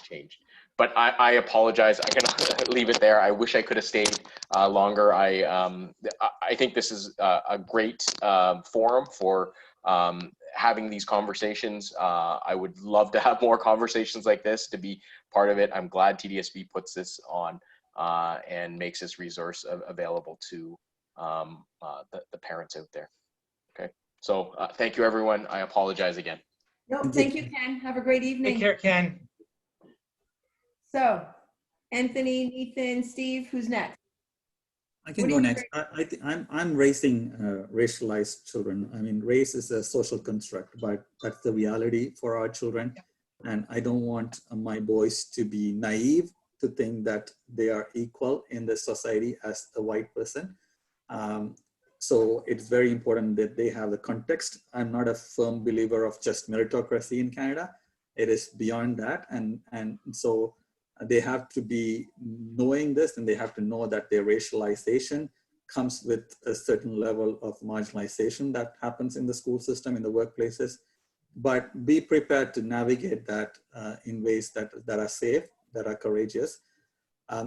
S6: changed. But I apologize. I'm gonna leave it there. I wish I could have stayed longer. I think this is a great forum for having these conversations. I would love to have more conversations like this, to be part of it. I'm glad TDSB puts this on and makes this resource available to the parents out there. Okay, so thank you, everyone. I apologize again.
S1: No, thank you, Ken. Have a great evening.
S7: Take care, Ken.
S1: So, Anthony, Ethan, Steve, who's next?
S4: I can go next. I'm raising racialized children. I mean, race is a social construct, but that's the reality for our children. And I don't want my boys to be naive to think that they are equal in the society as a white person. So it's very important that they have the context. I'm not a firm believer of just meritocracy in Canada. It is beyond that. And so they have to be knowing this, and they have to know that their racialization comes with a certain level of marginalization that happens in the school system, in the workplaces. But be prepared to navigate that in ways that are safe, that are courageous.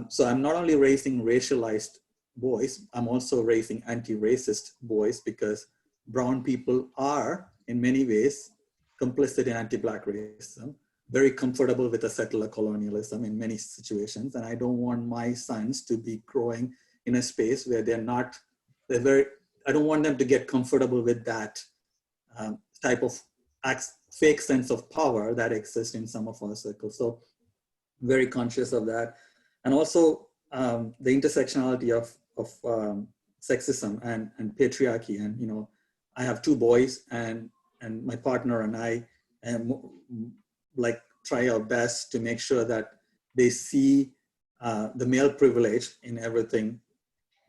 S4: So I'm not only raising racialized boys, I'm also raising anti-racist boys, because brown people are in many ways complicit in anti-Black racism, very comfortable with a settler colonialism in many situations. And I don't want my sons to be growing in a space where I don't want them to get comfortable with that type of fake sense of power that exists in some of our circles. So very conscious of that. And also the intersectionality of sexism and patriarchy. And, you know, I have 2 boys, and my partner and I try our best to make sure that they see the male privilege in everything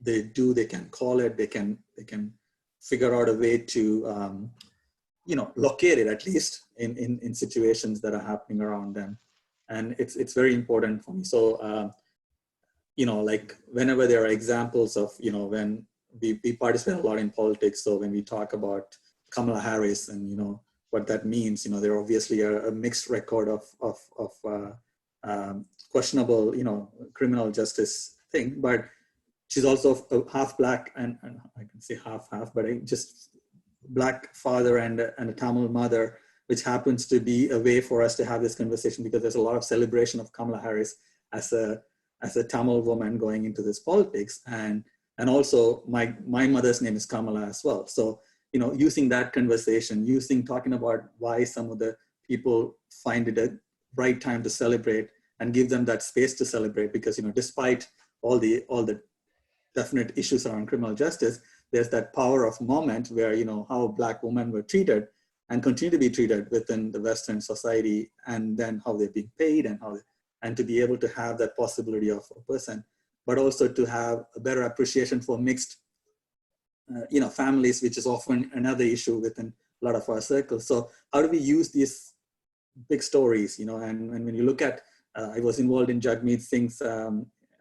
S4: they do. They can call it, they can figure out a way to, you know, locate it at least in situations that are happening around them. And it's very important for me. So, you know, like whenever there are examples of, you know, when we participate a lot in politics. So when we talk about Kamala Harris and, you know, what that means, you know, there obviously a mixed record of questionable, you know, criminal justice thing, but she's also a half Black and I can say half, but just Black father and a Tamil mother, which happens to be a way for us to have this conversation, because there's a lot of celebration of Kamala Harris as a Tamil woman going into this politics. And also my mother's name is Kamala as well. So, you know, using that conversation, talking about why some of the people find it a right time to celebrate and give them that space to celebrate, because, you know, despite all the definite issues around criminal justice, there's that power of moment where, you know, how Black women were treated and continue to be treated within the Western society, and then how they're being paid and to be able to have that possibility of a person, but also to have a better appreciation for mixed, you know, families, which is often another issue within a lot of our circles. So how do we use these big stories, you know, and when you look at, I was involved in Jagmeet Singh's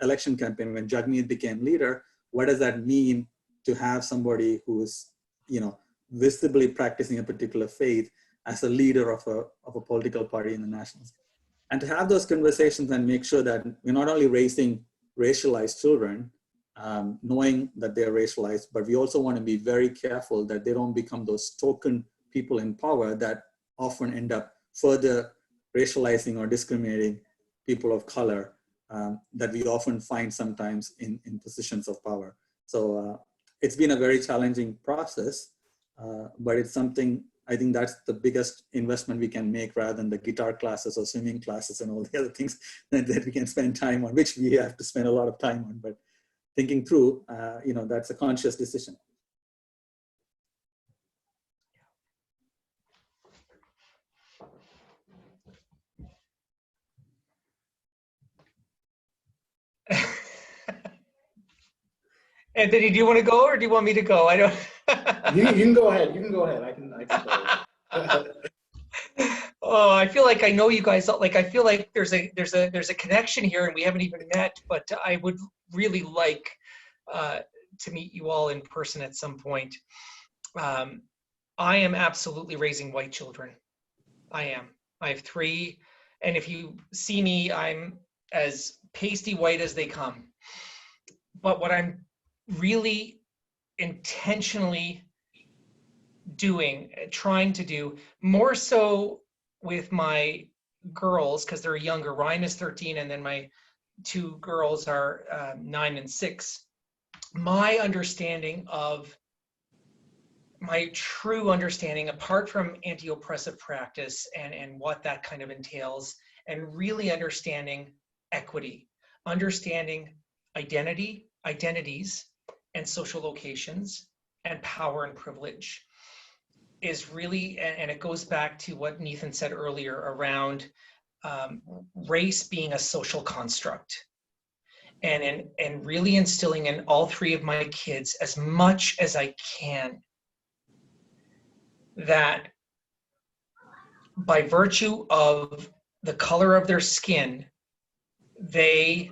S4: election campaign. When Jagmeet became leader, what does that mean to have somebody who's, you know, visibly practicing a particular faith as a leader of a political party in the national scale? And to have those conversations and make sure that we're not only raising racialized children, knowing that they're racialized, but we also want to be very careful that they don't become those token people in power that often end up further racializing or discriminating people of color that we often find sometimes in positions of power. So it's been a very challenging process, but it's something, I think that's the biggest investment we can make, rather than the guitar classes or swimming classes and all the other things that we can spend time on, which we have to spend a lot of time on. But thinking through, you know, that's a conscious decision.
S7: Anthony, do you want to go or do you want me to go? I don't.
S5: You can go ahead. You can go ahead. I can go.
S7: Oh, I feel like I know you guys. Like, I feel like there's a connection here, and we haven't even met. But I would really like to meet you all in person at some point. I am absolutely raising white children. I am. I have 3, and if you see me, I'm as pasty white as they come. But what I'm really intentionally trying to do, more so with my girls, because they're younger. Ryan is 13, and then my 2 girls are 9 and 6. My true understanding, apart from anti-oppressive practice and what that kind of entails, and really understanding equity, understanding identities, and social locations, and power and privilege, is really, and it goes back to what Nathan said earlier around race being a social construct, and really instilling in all 3 of my kids, as much as I can, that by virtue of the color of their skin, they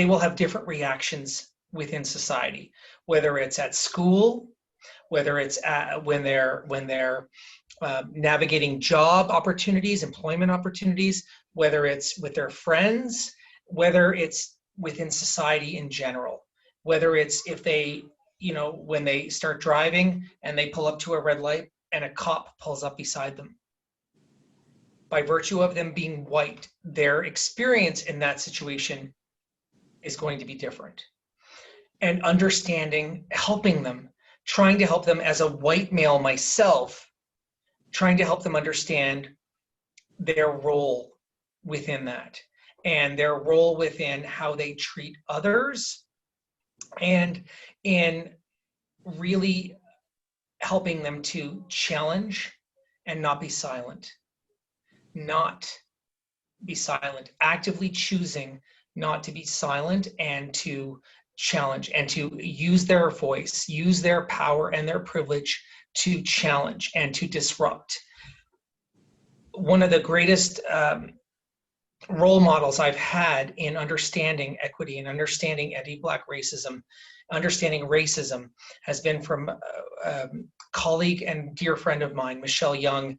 S7: will have different reactions within society, whether it's at school, whether it's when they're navigating job opportunities, employment opportunities, whether it's with their friends, whether it's within society in general, whether it's if they you know, when they start driving and they pull up to a red light and a cop pulls up beside them. By virtue of them being white, their experience in that situation is going to be different. And understanding, helping them, trying to help them as a white male myself, trying to help them understand their role within that and their role within how they treat others, and in really helping them to challenge and not be silent. Not be silent, actively choosing not to be silent and to challenge and to use their voice, use their power and their privilege to challenge and to disrupt. One of the greatest role models I've had in understanding equity and understanding anti-Black racism, understanding racism, has been from a colleague and dear friend of mine, Michelle Young,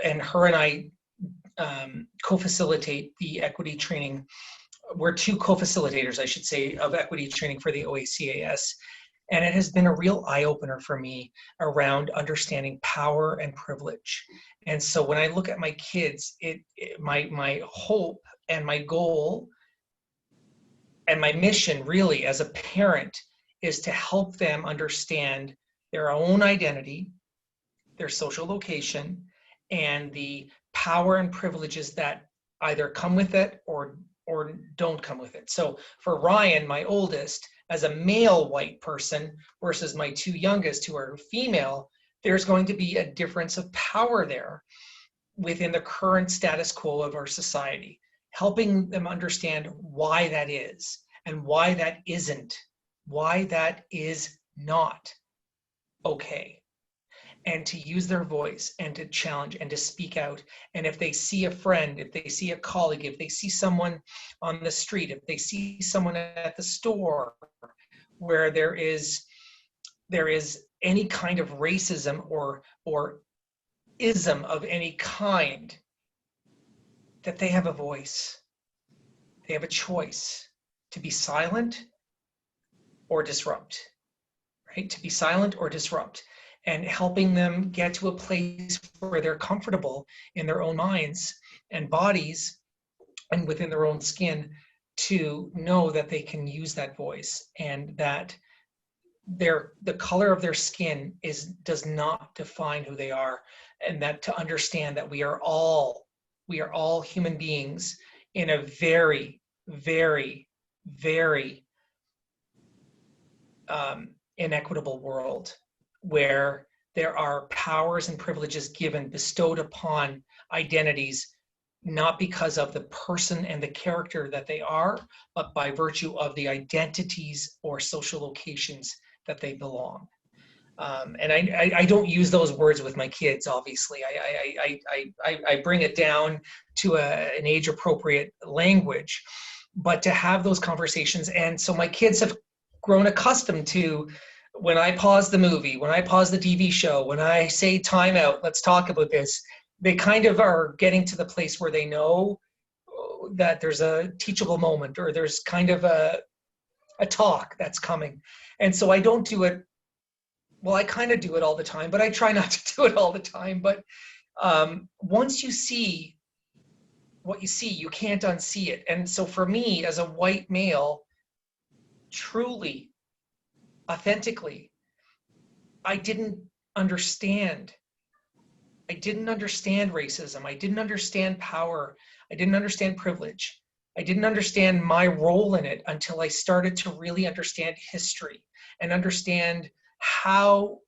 S7: and her and I co-facilitate the equity training. We're two co-facilitators, I should say, of equity training for the OACAS. And it has been a real eye-opener for me around understanding power and privilege. And so when I look at my kids, my hope and my goal and my mission really as a parent is to help them understand their own identity, their social location, and the power and privileges that either come with it or don't come with it. So for Ryan, my oldest, as a male white person versus my two youngest who are female, there's going to be a difference of power there within the current status quo of our society, helping them understand why that is and why that isn't, why that is not okay. And to use their voice and to challenge and to speak out. And if they see a friend, if they see a colleague, if they see someone on the street, if they see someone at the store where there is any kind of racism or ism of any kind, that they have a voice, they have a choice to be silent or disrupt, right? To be silent or disrupt. And helping them get to a place where they're comfortable in their own minds and bodies and within their own skin to know that they can use that voice, and that the color of their skin does not define who they are, and that to understand that we are all human beings in a very, very, very inequitable world, where there are powers and privileges bestowed upon identities, not because of the person and the character that they are, but by virtue of the identities or social locations that they belong. And I don't use those words with my kids, obviously. I bring it down to an age-appropriate language, but to have those conversations. And so my kids have grown accustomed to, when I pause the movie, when I pause the TV show, when I say time out, let's talk about this, they kind of are getting to the place where they know that there's a teachable moment, or there's kind of a talk that's coming. And so I don't do it, well, I kind of do it all the time, but I try not to do it all the time. But once you see what you see, you can't unsee it. And so for me, as a white male, truly, authentically, I didn't understand. I didn't understand racism. I didn't understand power. I didn't understand privilege. I didn't understand my role in it until I started to really understand history and understand how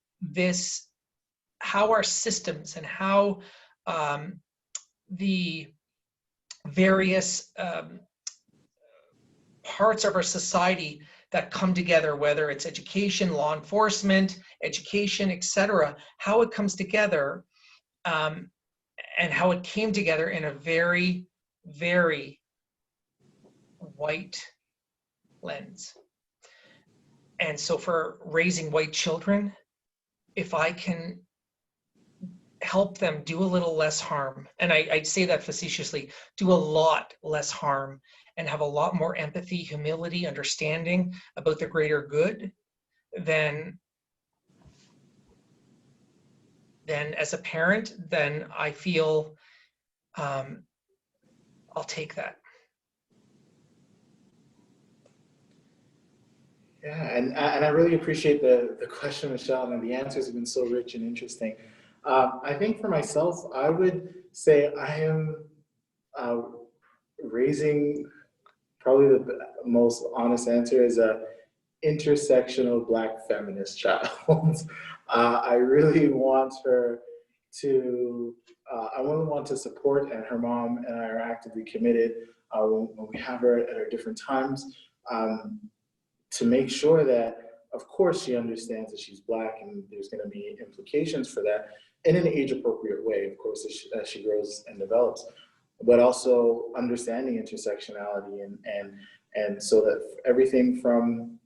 S7: our systems and how the various parts of our society that come together, whether it's education, law enforcement, education, etc., how it comes together, and how it came together in a very, very white lens. And so for raising white children, if I can help them do a little less harm, and I say that facetiously, do a lot less harm, and have a lot more empathy, humility, understanding about the greater good, then as a parent, then I feel I'll take that.
S5: Yeah, and I really appreciate the question, Michelle, and the answers have been so rich and interesting. I think for myself, I would say I am raising, probably the most honest answer is a intersectional Black feminist child. I really want her to, I really want to support, and her mom and I are actively committed when we have her at our different times, to make sure that, of course, she understands that she's Black and there's going to be implications for that in an age-appropriate way, of course, as she grows and develops, but also understanding intersectionality and so that everything from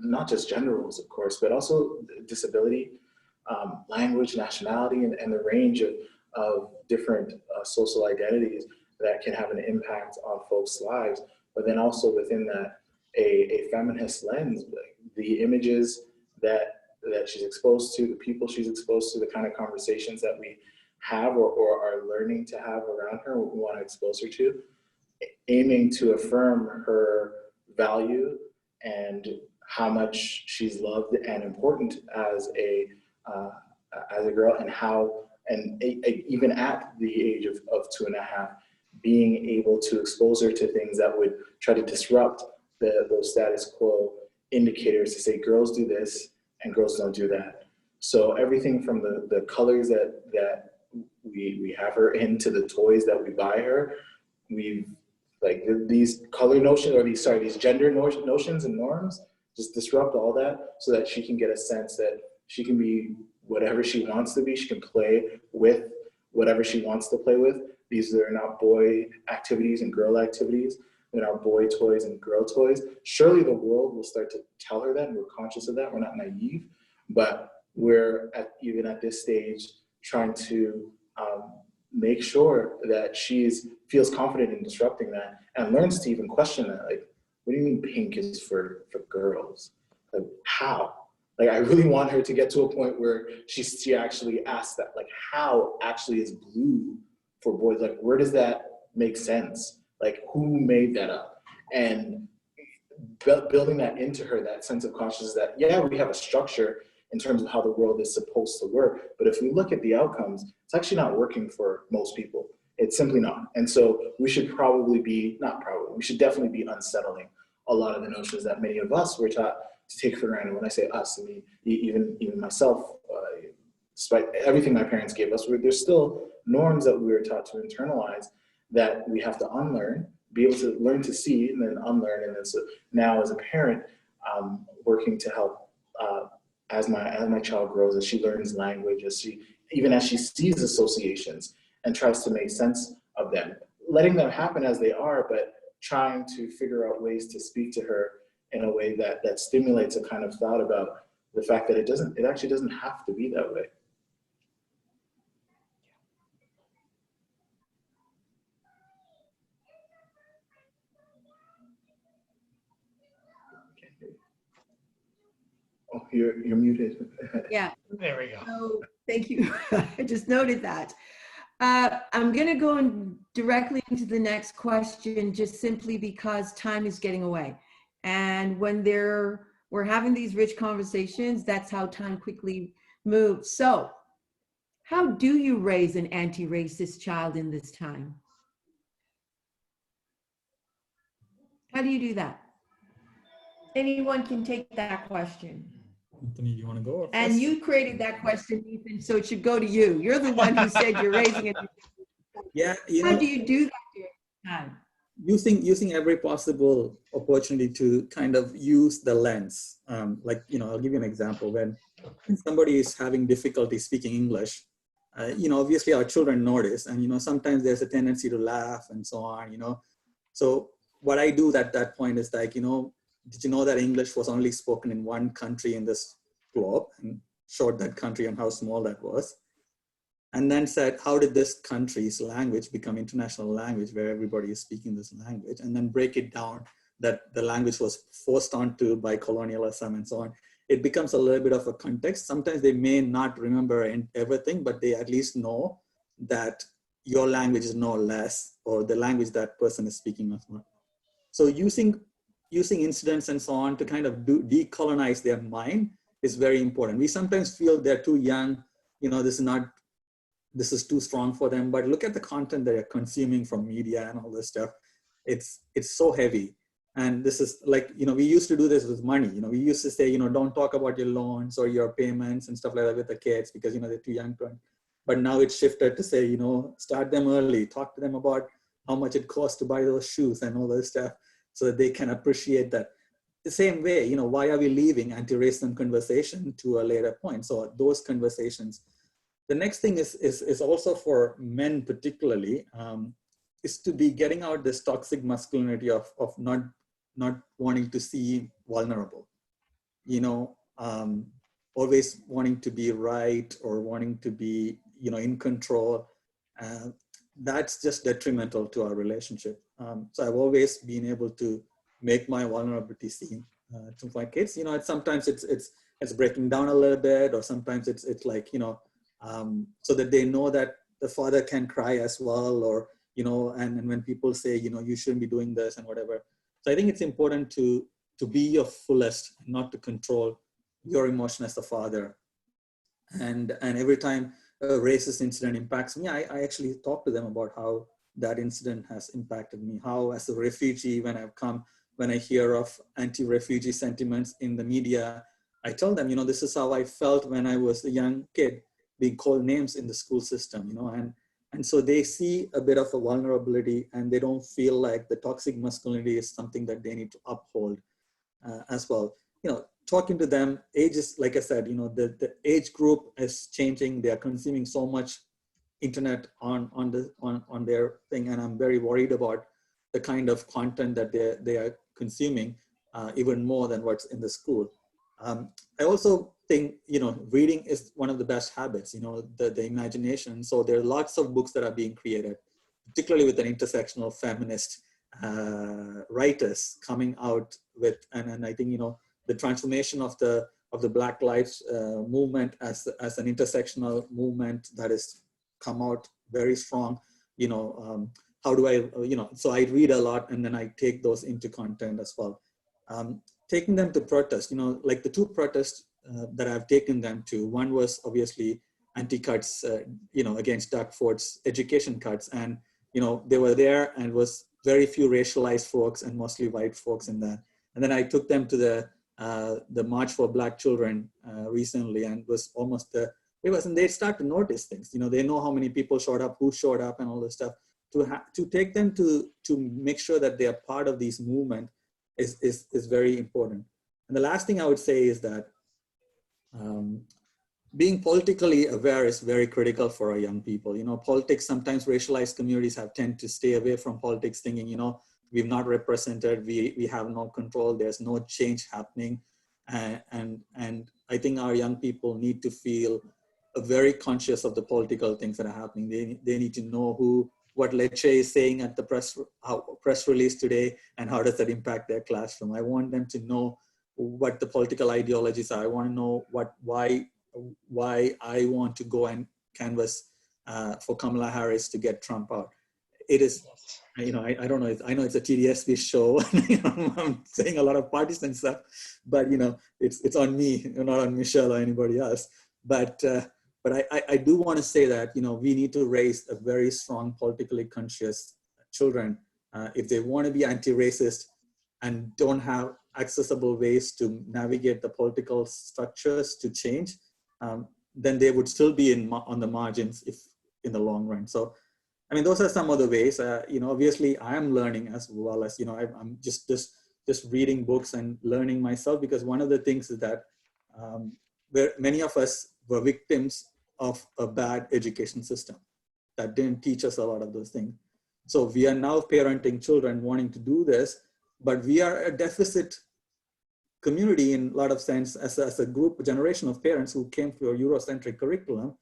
S5: not just gender roles, of course, but also disability, language, nationality, and the range of different social identities that can have an impact on folks' lives, but then also within that, a feminist lens, the images that she's exposed to, the people she's exposed to, the kind of conversations that we have or are learning to have around her, what we want to expose her to, aiming to affirm her value and how much she's loved and important as a girl, and how, and even at the age of 2.5, being able to expose her to things that would try to disrupt those status quo indicators, to say girls do this and girls don't do that. So everything from the colors that we have her in, to the toys that we buy her, we've, like, these color notions, or these gender notions and norms, just disrupt all that so that she can get a sense that she can be whatever she wants to be. She can play with whatever she wants to play with. These are not boy activities and girl activities. They're not boy toys and girl toys. Surely the world will start to tell her that, and we're conscious of that. We're not naive, but we're even at this stage trying to make sure that she feels confident in disrupting that and learns to even question that. Like, what do you mean pink is for girls? Like, how? Like, I really want her to get to a point where she actually asks that, like, how actually is blue for boys? Like, where does that make sense? Like, who made that up? And building that into her, that sense of consciousness that, yeah, we have a structure in terms of how the world is supposed to work, but if we look at the outcomes, it's actually not working for most people. It's simply not. And so we should we should definitely be unsettling a lot of the notions that many of us were taught to take for granted. When I say us, I mean even myself, despite everything my parents gave us, there's still norms that we were taught to internalize that we have to unlearn, be able to learn to see, and then unlearn. And then so now as a parent, working to help as my child grows, as she learns language, as she sees associations and tries to make sense of them, letting them happen as they are, but trying to figure out ways to speak to her in a way that stimulates a kind of thought about the fact that it actually doesn't have to be that way. Oh, you're muted.
S1: Yeah.
S7: There we go.
S1: So thank you. I just noted that. I'm going to go directly into the next question, just simply because time is getting away. And when we're having these rich conversations, that's how time quickly moves. So how do you raise an anti-racist child in this time? How do you do that? Anyone can take that question.
S4: Anthony, do you want to go?
S1: And you created that question, Ethan, so it should go to you. You're the one who said you're raising it.
S4: Yeah,
S1: How do you do that during this time?
S4: Using every possible opportunity to kind of use the lens. Like, I'll give you an example. When somebody is having difficulty speaking English, obviously our children notice, and, sometimes there's a tendency to laugh and so on, So what I do at that point is like, did you know that English was only spoken in one country in this globe, and showed that country and how small that was. And then said, how did this country's language become international language where everybody is speaking this language? And then break it down that the language was forced onto by colonialism and so on. It becomes a little bit of a context. Sometimes they may not remember everything, but they at least know that your language is no less, or the language that person is speaking is not. So using incidents and so on to kind of decolonize their mind is very important. We sometimes feel they're too young, this is too strong for them, but look at the content they're consuming from media and all this stuff. It's so heavy. And this is like, we used to do this with money. We used to say, don't talk about your loans or your payments and stuff like that with the kids because, they're too young to. But now it's shifted to say, start them early, talk to them about how much it costs to buy those shoes and all this stuff so that they can appreciate that. The same way, why are we leaving anti-racism conversation to a later point? So those conversations. The next thing is also for men particularly, is to be getting out this toxic masculinity of not wanting to see vulnerable, always wanting to be right or wanting to be, in control. That's just detrimental to our relationship. So I've always been able to make my vulnerability seen to my kids. Sometimes it's breaking down a little bit, or sometimes it's like, so that they know that the father can cry as well, or, and when people say, you shouldn't be doing this and whatever. So I think it's important to be your fullest, not to control your emotion as the father. And every time a racist incident impacts me, I actually talk to them about how that incident has impacted me, how as a refugee, when I hear of anti-refugee sentiments in the media, I tell them, this is how I felt when I was a young kid being called names in the school system, and so they see a bit of a vulnerability and they don't feel like the toxic masculinity is something that they need to uphold as well. Talking to them, ages, like I said, the age group is changing. They are consuming so much internet on their thing, and I'm very worried about the kind of content that they are consuming, even more than what's in the school. I also think, reading is one of the best habits, the imagination. So there are lots of books that are being created, particularly with an intersectional feminist writers coming out with, and I think, the transformation of the Black Lives movement as an intersectional movement that has come out very strong. How do I, so I read a lot and then I take those into content as well. Taking them to protest, like the two protests that I've taken them to, one was obviously anti-cuts, against Doug Ford's education cuts. And, they were there and was very few racialized folks and mostly white folks in that. And then I took them to the March for Black Children recently, and was almost and they start to notice things. They know how many people showed up, who showed up, and all this stuff. To take them to make sure that they are part of these movement is very important. And the last thing I would say is that being politically aware is very critical for our young people. Politics, sometimes racialized communities tend to stay away from politics, thinking, we're not represented, we have no control, there's no change happening. And I think our young people need to feel very conscious of the political things that are happening. They need to know what Lecce is saying at the press release today, and how does that impact their classroom. I want them to know what the political ideologies are. I want to know why I want to go and canvass for Kamala Harris to get Trump out. It is, I don't know, I know it's a TDSB show. I'm saying a lot of partisan stuff, but it's on me, not on Michelle or anybody else. But I do want to say that, we need to raise a very strong politically conscious children. If they want to be anti-racist and don't have accessible ways to navigate the political structures to change, then they would still be on the margins if in the long run. So, those are some of the ways, obviously I am learning as well as, I'm just reading books and learning myself, because one of the things is that where many of us were victims of a bad education system that didn't teach us a lot of those things. So we are now parenting children wanting to do this, but we are a deficit community in a lot of sense as a generation of parents who came through a Eurocentric curriculum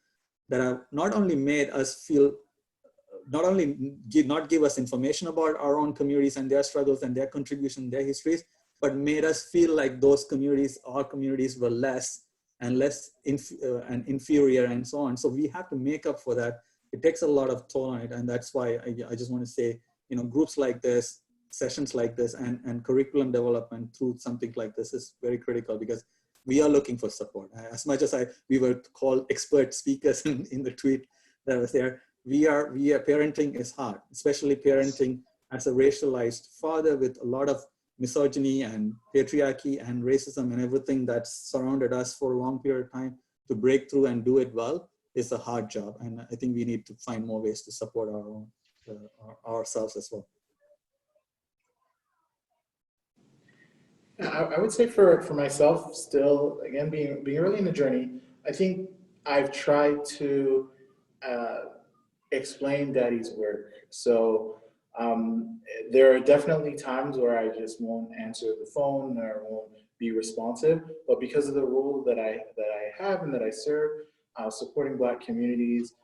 S4: that have not only made us feel not only not give us information about our own communities and their struggles and their contribution, their histories, but made us feel like those communities, our communities, were less and less and inferior and so on. So we have to make up for that. It takes a lot of toll on it, and that's why I just want to say, you know, groups like this, sessions like this, and curriculum development through something like this is very critical, because we are looking for support. As much as we were called expert speakers in the tweet that was there, we are parenting is hard, especially parenting as a racialized father with a lot of misogyny and patriarchy and racism and everything that's surrounded us for a long period of time. To break through and do it well is a hard job, and I think we need to find more ways to support our own ourselves as well.
S5: I would say for myself, still, again, being early in the journey, I think I've tried to explain Daddy's work. So there are definitely times where I just won't answer the phone or won't be responsive, but because of the role that I have and that I serve, supporting Black communities,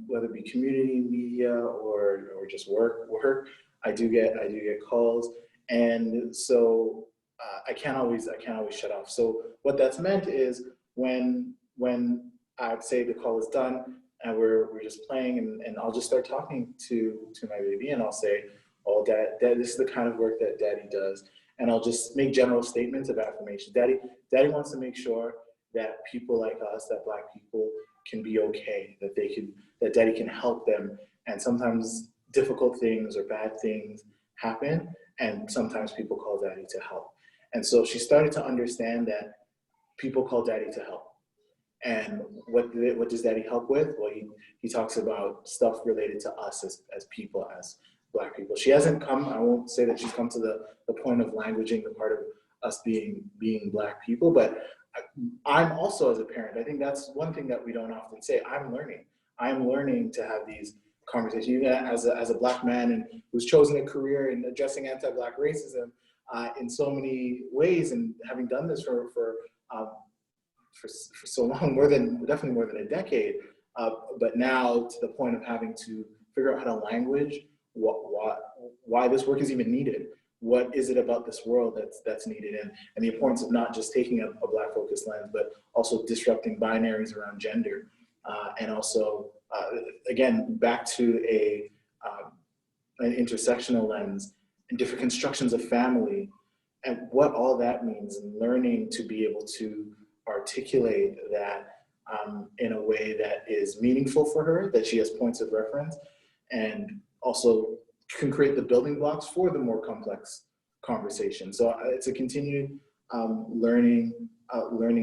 S5: whether it be community, media, or just work, I do get calls, and so I can't always shut off. So what that's meant is when I'd say the call is done and we're just playing, and I'll just start talking to my baby, and I'll say, "Oh, Dad, this is the kind of work that Daddy does," and I'll just make general statements of affirmation. Daddy wants to make sure that people like us, that Black people, can be okay, that Daddy can help them, and sometimes difficult things or bad things happen, and sometimes people call Daddy to help. And so she started to understand that people call Daddy to help. And what does Daddy help with? Well, he talks about stuff related to us as people, as Black people. She hasn't come, I won't say that she's come to the point of languaging the part of us being Black people, but I'm also, as a parent, I think that's one thing that we don't often say. I'm learning to have these conversations, even as a Black man and who's chosen a career in addressing anti-Black racism in so many ways, and having done this for so long, definitely more than a decade, but now to the point of having to figure out how to language why this work is even needed. What is it about this world that's needed, and the importance of not just taking a Black focused lens, but also disrupting binaries around gender, and also again back to an intersectional lens and different constructions of family, and what all that means, and learning to be able to articulate that in a way that is meaningful for her, that she has points of reference, and also can create the building blocks for the more complex conversation. So it's a continued learning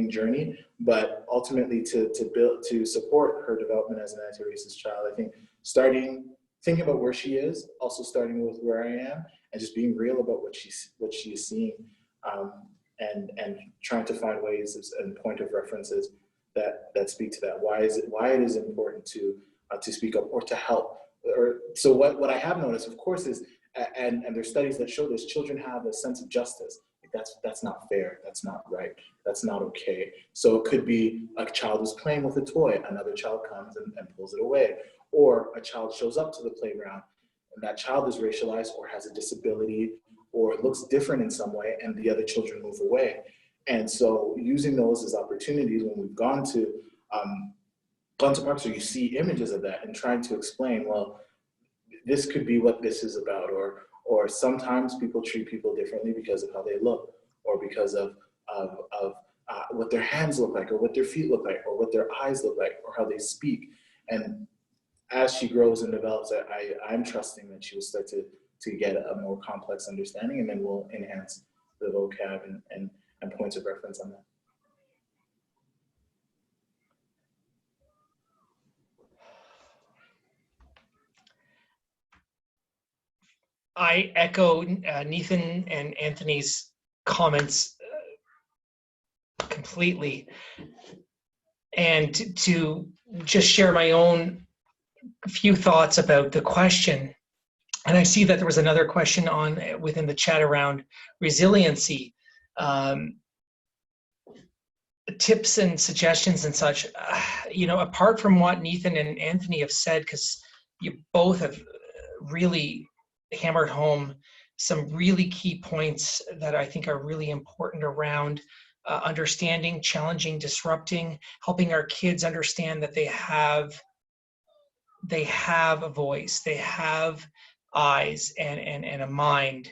S5: journey, but ultimately to support her development as an anti-racist child, I think thinking about where she is, also starting with where I am, and just being real about what she is seeing, and trying to find ways and point of references that speak to that. Why it is important to speak up or to help. So what I have noticed, of course, is, and there's studies that show this, children have a sense of justice. Like that's not fair, that's not right, that's not okay. So it could be a child who's playing with a toy, another child comes and pulls it away, or a child shows up to the playground and that child is racialized or has a disability or looks different in some way, and the other children move away. And so using those as opportunities when we've gone to parks, or you see images of that, and trying to explain, well, this could be what this is about, or sometimes people treat people differently because of how they look, or because of what their hands look like, or what their feet look like, or what their eyes look like, or how they speak. And as she grows and develops, I'm trusting that she will start to get a more complex understanding, and then we'll enhance the vocab and points of reference on that.
S7: I echo Nathan and Anthony's comments completely. And to just share my own few thoughts about the question. And I see that there was another question within the chat around resiliency. Tips and suggestions and such, apart from what Nathan and Anthony have said, because you both have really hammered home some really key points that I think are really important around understanding, challenging, disrupting, helping our kids understand that they have a voice, they have eyes and a mind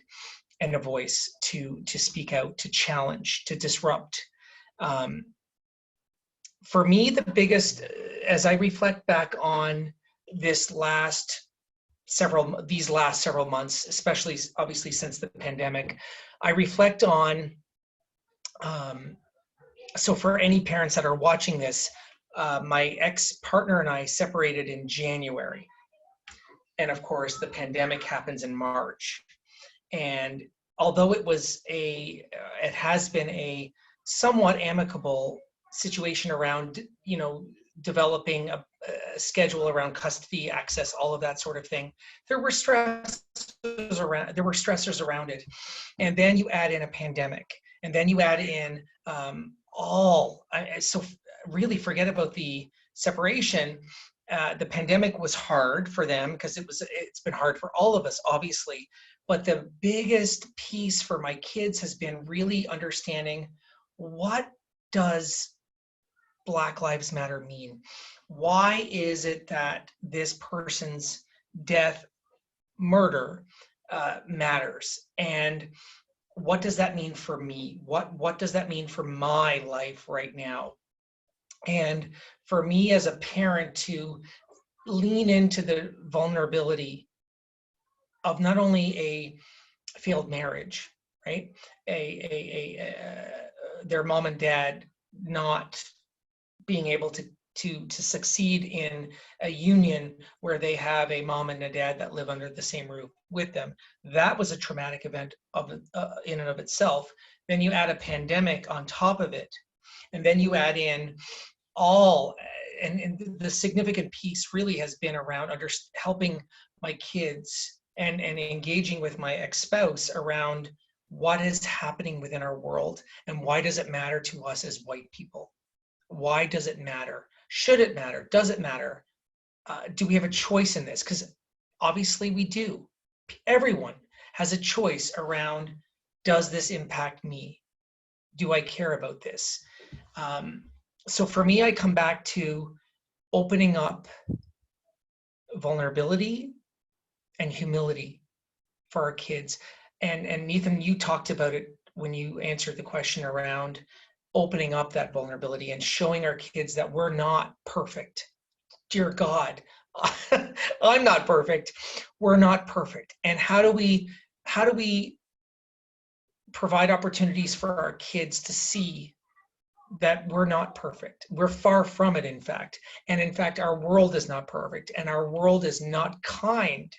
S7: and a voice to speak out, to challenge, to disrupt. For me, the biggest, as I reflect back on these last several months, especially obviously since the pandemic, I reflect on, so for any parents that are watching this, my ex-partner and I separated in January. And of course, the pandemic happens in March. And although it has been a somewhat amicable situation around, developing a schedule around custody, access, all of that sort of thing, there were stressors around it. And then you add in a pandemic, and then you add in so really forget about the separation. The pandemic was hard for them because it's been hard for all of us, obviously. But the biggest piece for my kids has been really understanding, what does Black Lives Matter mean? Why is it that this person's death, murder, matters? And what does that mean for me? What does that mean for my life right now? And for me as a parent to lean into the vulnerability of not only a failed marriage, right? Their mom and dad not being able to succeed in a union where they have a mom and a dad that live under the same roof with them. That was a traumatic event in and of itself. Then you add a pandemic on top of it, and then you add in and the significant piece really has been around helping my kids and engaging with my ex-spouse around what is happening within our world, and why does it matter to us as white people? Why does it matter? Should it matter? Does it matter? Do we have a choice in this? Because obviously we do. Everyone has a choice around, does this impact me? Do I care about this? So for me, I come back to opening up vulnerability and humility for our kids. And Nathan, you talked about it when you answered the question around opening up that vulnerability and showing our kids that we're not perfect. Dear God, I'm not perfect. We're not perfect. And how do we provide opportunities for our kids to see that we're not perfect? We're far from it, in fact. And in fact, our world is not perfect, and our world is not kind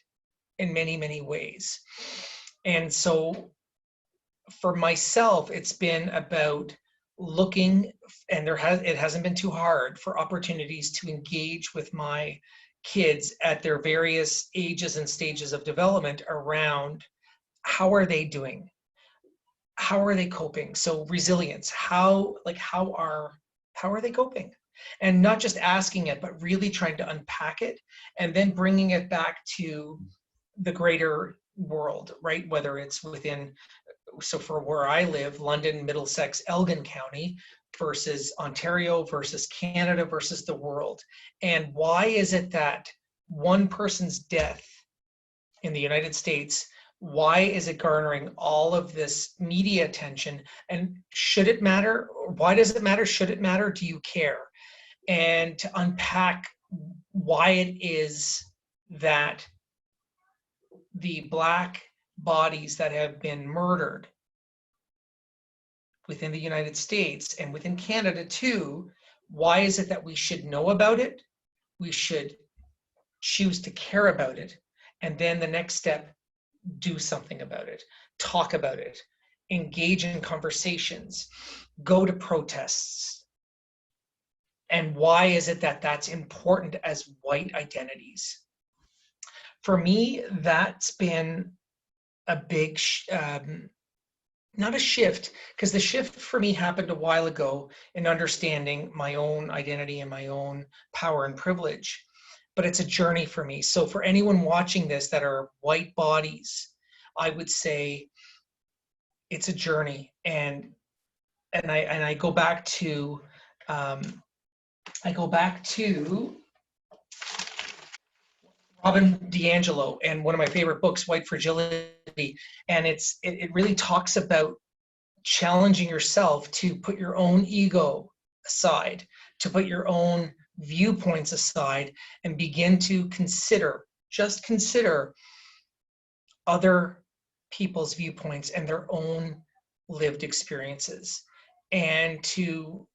S7: in many, many ways. And so for myself, it's been about looking, and it hasn't been too hard, for opportunities to engage with my kids at their various ages and stages of development around, how are they doing? How are they coping? So resilience, how are they coping? And not just asking it, but really trying to unpack it and then bringing it back to the greater world, right? Whether it's within, so for where I live, London, Middlesex, Elgin County versus Ontario versus Canada versus the world. And why is it that one person's death in the United States, why is it garnering all of this media attention? And should it matter? Why does it matter? Should it matter? Do you care? And to unpack why it is that the Black bodies that have been murdered within the United States and within Canada too, why is it that we should know about it? We should choose to care about it. And then the next step, do something about it, talk about it, engage in conversations, go to protests. And why is it that that's important as white identities? For me, that's been a big, not a shift, because the shift for me happened a while ago in understanding my own identity and my own power and privilege. but it's a journey for me. So for anyone watching this that are white bodies, I would say it's a journey. And I go back to Robin DiAngelo and one of my favorite books, White Fragility. And it really talks about challenging yourself to put your own ego aside, to put your own viewpoints aside, and begin to just consider other people's viewpoints and their own lived experiences, and to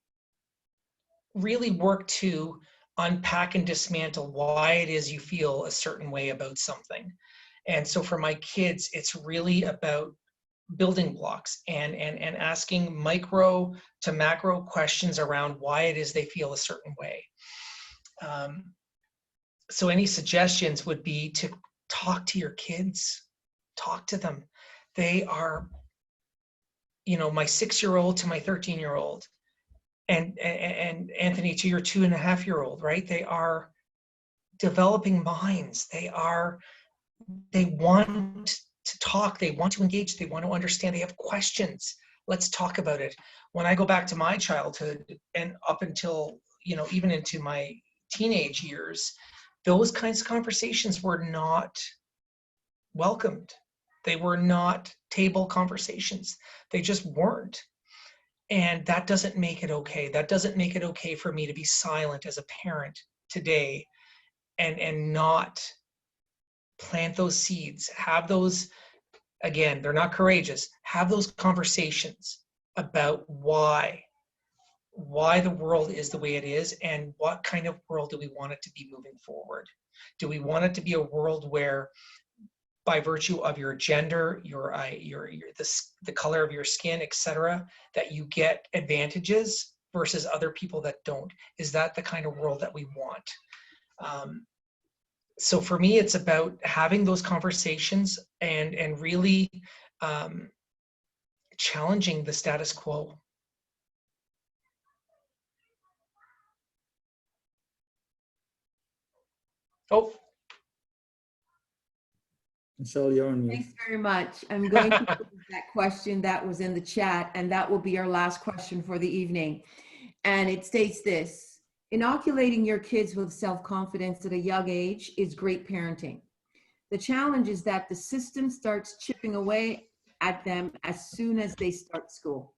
S7: really work to unpack and dismantle why it is you feel a certain way about something. And so for my kids, it's really about building blocks and asking micro to macro questions around why it is they feel a certain way. So any suggestions would be to talk to your kids, talk to them. They are, my 6-year-old to my 13-year-old, and Anthony to your 2.5-year-old, right? They are developing minds. They want to talk, they want to engage, they want to understand, they have questions. Let's talk about it. When I go back to my childhood and up until, even into my teenage years, those kinds of conversations were not welcomed. They were not table conversations. They just weren't. And that doesn't make it okay. That doesn't make it okay for me to be silent as a parent today and not plant those seeds, have those, again, they're not courageous, have those conversations about why the world is the way it is, and what kind of world do we want it to be moving forward. Do we want it to be a world where, by virtue of your gender, the color of your skin, etc., that you get advantages versus other people that don't? Is that the kind of world that we want? So for me, it's about having those conversations and really challenging the status quo. Oh.
S4: Michelle, you're on mute.
S1: Thanks very much. I'm going to put that question that was in the chat, and that will be our last question for the evening. And it states this: inoculating your kids with self-confidence at a young age is great parenting. The challenge is that the system starts chipping away at them as soon as they start school.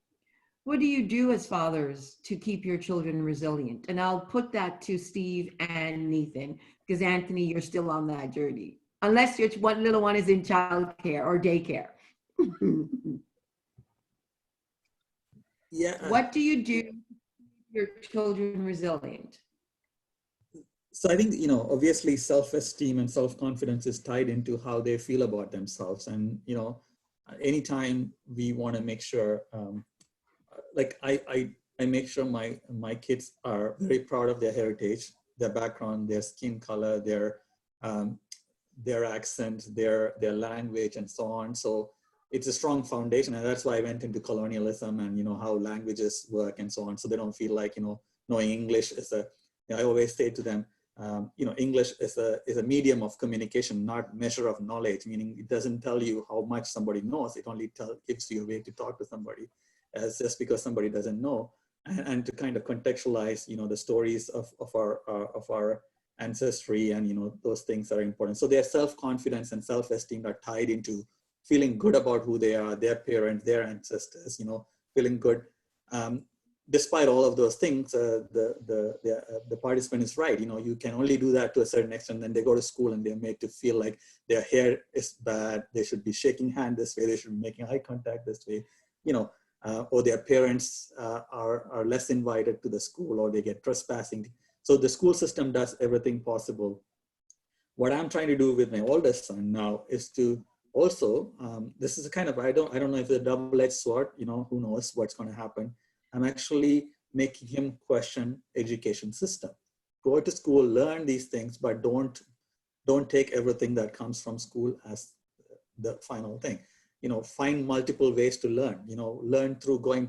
S1: What do you do as fathers to keep your children resilient? And I'll put that to Steve and Nathan, because Anthony, you're still on that journey. Unless your one little one is in childcare or daycare.
S4: Yeah.
S1: What do you do to keep your children resilient?
S4: So I think, obviously self-esteem and self-confidence is tied into how they feel about themselves. And, anytime we want to make sure, like I make sure my kids are very proud of their heritage, their background, their skin color, their accent, their language, and so on. So it's a strong foundation, and that's why I went into colonialism and how languages work and so on. So they don't feel like knowing English is I always say to them, English is a medium of communication, not measure of knowledge. Meaning it doesn't tell you how much somebody knows. It only gives you a way to talk to somebody, as just because somebody doesn't know, and to kind of contextualize the stories of our ancestry, and those things are important. So their self-confidence and self-esteem are tied into feeling good about who they are, their parents, their ancestors, feeling good. Despite all of those things, the participant is right. You can only do that to a certain extent. Then they go to school and they're made to feel like their hair is bad. They should be shaking hand this way. They should be making eye contact this way, or their parents are less invited to the school, or they get trespassing. So the school system does everything possible. What I'm trying to do with my oldest son now is to also, this is a kind of, I don't know if it's a double-edged sword, who knows what's going to happen. I'm actually making him question education system. Go to school, learn these things, but don't take everything that comes from school as the final thing. Find multiple ways to learn. Learn through going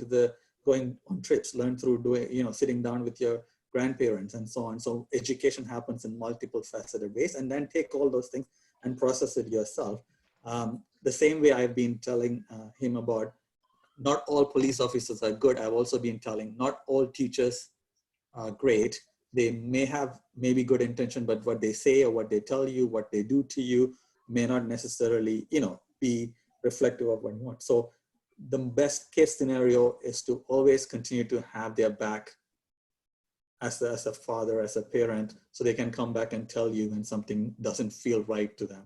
S4: on trips, learn through doing, sitting down with your grandparents, and so on. So education happens in multiple faceted ways, and then take all those things and process it yourself. The same way I've been telling him about not all police officers are good, I've also been telling not all teachers are great. They may have maybe good intention, but what they say or what they tell you, what they do to you may not necessarily, be reflective of what you want. So the best case scenario is to always continue to have their back as a father, as a parent, so they can come back and tell you when something doesn't feel right to them.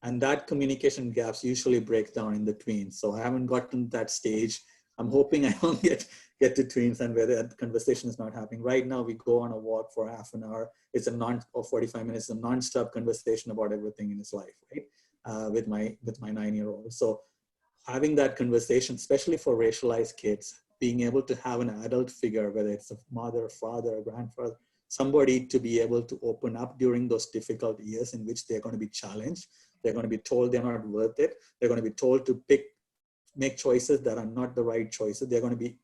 S4: And that communication gaps usually break down in the tweens. So I haven't gotten to that stage. I'm hoping I won't get to tweens and where that conversation is not happening. Right now, we go on a walk for half an hour. It's or 45 minutes, a non-stop conversation about everything in his life, right? With my 9-year-old. So having that conversation, especially for racialized kids, being able to have an adult figure, whether it's a mother, father, grandfather, somebody to be able to open up during those difficult years in which they're going to be challenged. They're going to be told they're not worth it. They're going to be told to make choices that are not the right choices. They're going to be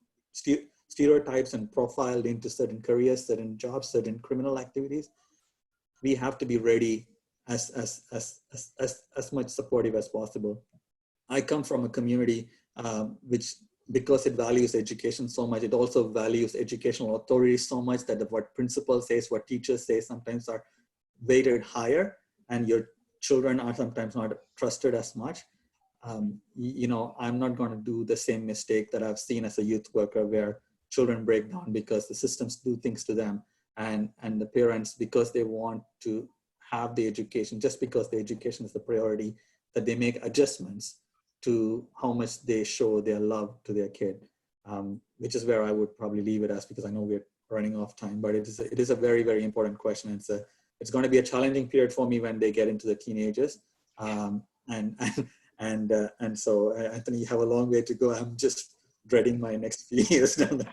S4: stereotypes and profiled into certain careers, certain jobs, certain criminal activities. We have to be ready as much supportive as possible. I come from a community which, because it values education so much, it also values educational authority so much that what principal says, what teachers say sometimes are weighted higher, and your children are sometimes not trusted as much. I'm not going to do the same mistake that I've seen as a youth worker, where children break down because the systems do things to them, and the parents, because they want to have the education, just because the education is the priority, that they make adjustments to how much they show their love to their kid, which is where I would probably leave it as, because I know we're running off time. But it is a very, very important question. It's going to be a challenging period for me when they get into the teenagers, and so Anthony, you have a long way to go. I'm just dreading my next few years down the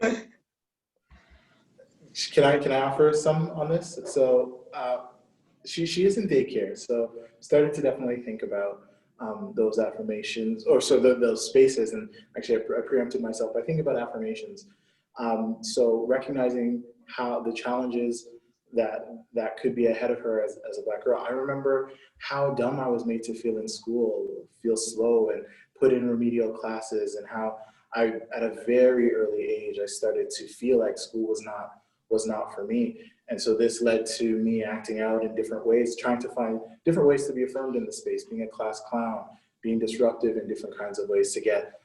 S4: road.
S5: Can I offer some on this? So she is in daycare, so started to definitely think about those affirmations, or so those spaces. And actually, I preempted myself by thinking about affirmations. So recognizing how the challenges that could be ahead of her as a Black girl. I remember how dumb I was made to feel in school, feel slow, and put in remedial classes, and how at a very early age, I started to feel like school was not for me. And so this led to me acting out in different ways, trying to find different ways to be affirmed in the space, being a class clown, being disruptive in different kinds of ways to get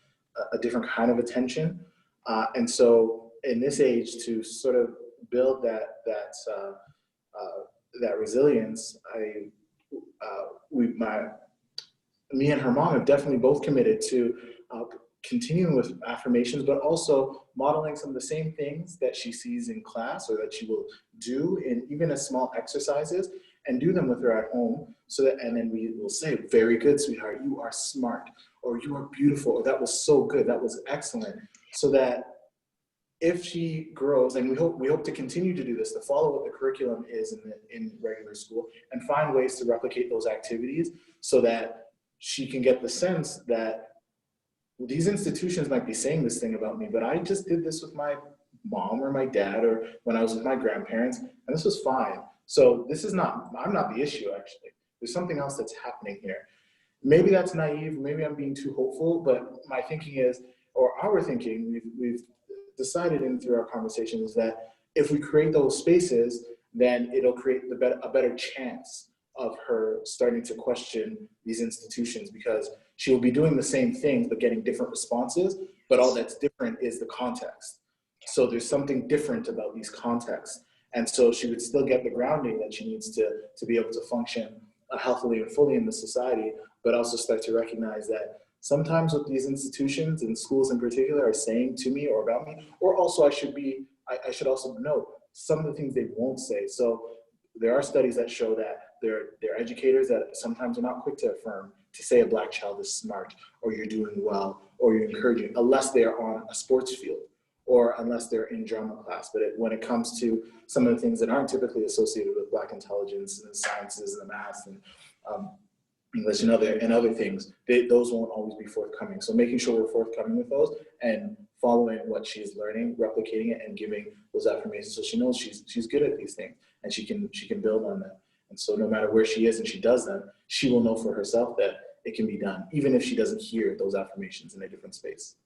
S5: a different kind of attention. And so in this age, to sort of build that resilience, me and her mom have definitely both committed to continuing with affirmations, but also modeling some of the same things that she sees in class, or that she will do in even as small exercises, and do them with her at home. So that, and then we will say, "Very good, sweetheart, you are smart," or "You are beautiful," or "That was so good, that was excellent." So that if she grows, and we hope to continue to do this, to follow what the curriculum is in regular school, and find ways to replicate those activities, so that she can get the sense that these institutions might be saying this thing about me, but I just did this with my mom or my dad, or when I was with my grandparents, and this was fine. So I'm not the issue, actually. There's something else that's happening here. Maybe that's naive, maybe I'm being too hopeful, but my thinking is, or our thinking, we've decided in through our conversation, is that if we create those spaces, then it'll create a better chance of her starting to question these institutions, because she will be doing the same things but getting different responses, but all that's different is the context. So there's something different about these contexts, and so she would still get the grounding that she needs to be able to function healthily and fully in the society, but also start to recognize that sometimes what these institutions and schools in particular are saying to me or about me, or also I should also know some of the things they won't say. So there are studies that show that there are educators that sometimes are not quick to affirm, to say a Black child is smart, or you're doing well, or you're encouraging, unless they're on a sports field, or unless they're in drama class. But when it comes to some of the things that aren't typically associated with Black intelligence, and the sciences, and the math, and English, and other things, those won't always be forthcoming. So making sure we're forthcoming with those, and following what she's learning, replicating it, and giving those affirmations so she knows she's good at these things and she can build on them. And so no matter where she is and she does them, she will know for herself that it can be done, even if she doesn't hear those affirmations in a different space.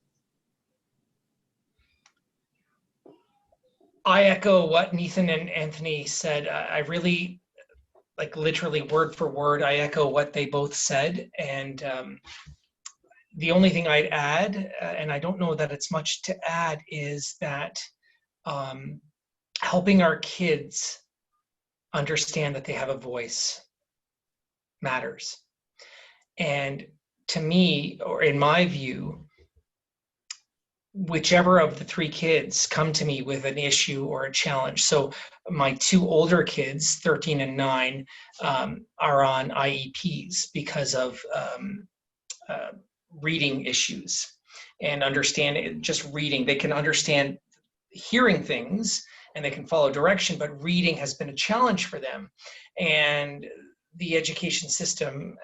S7: I echo what Nathan and Anthony said. I really, like literally word for word, I echo what they both said. And the only thing I'd add, and I don't know that it's much to add, is that helping our kids understand that they have a voice matters. And to me, or in my view, whichever of the three kids come to me with an issue or a challenge. So my two older kids, 13 and 9, are on IEPs because of reading issues and understand just reading. They can understand hearing things and they can follow direction, but reading has been a challenge for them. And the education system,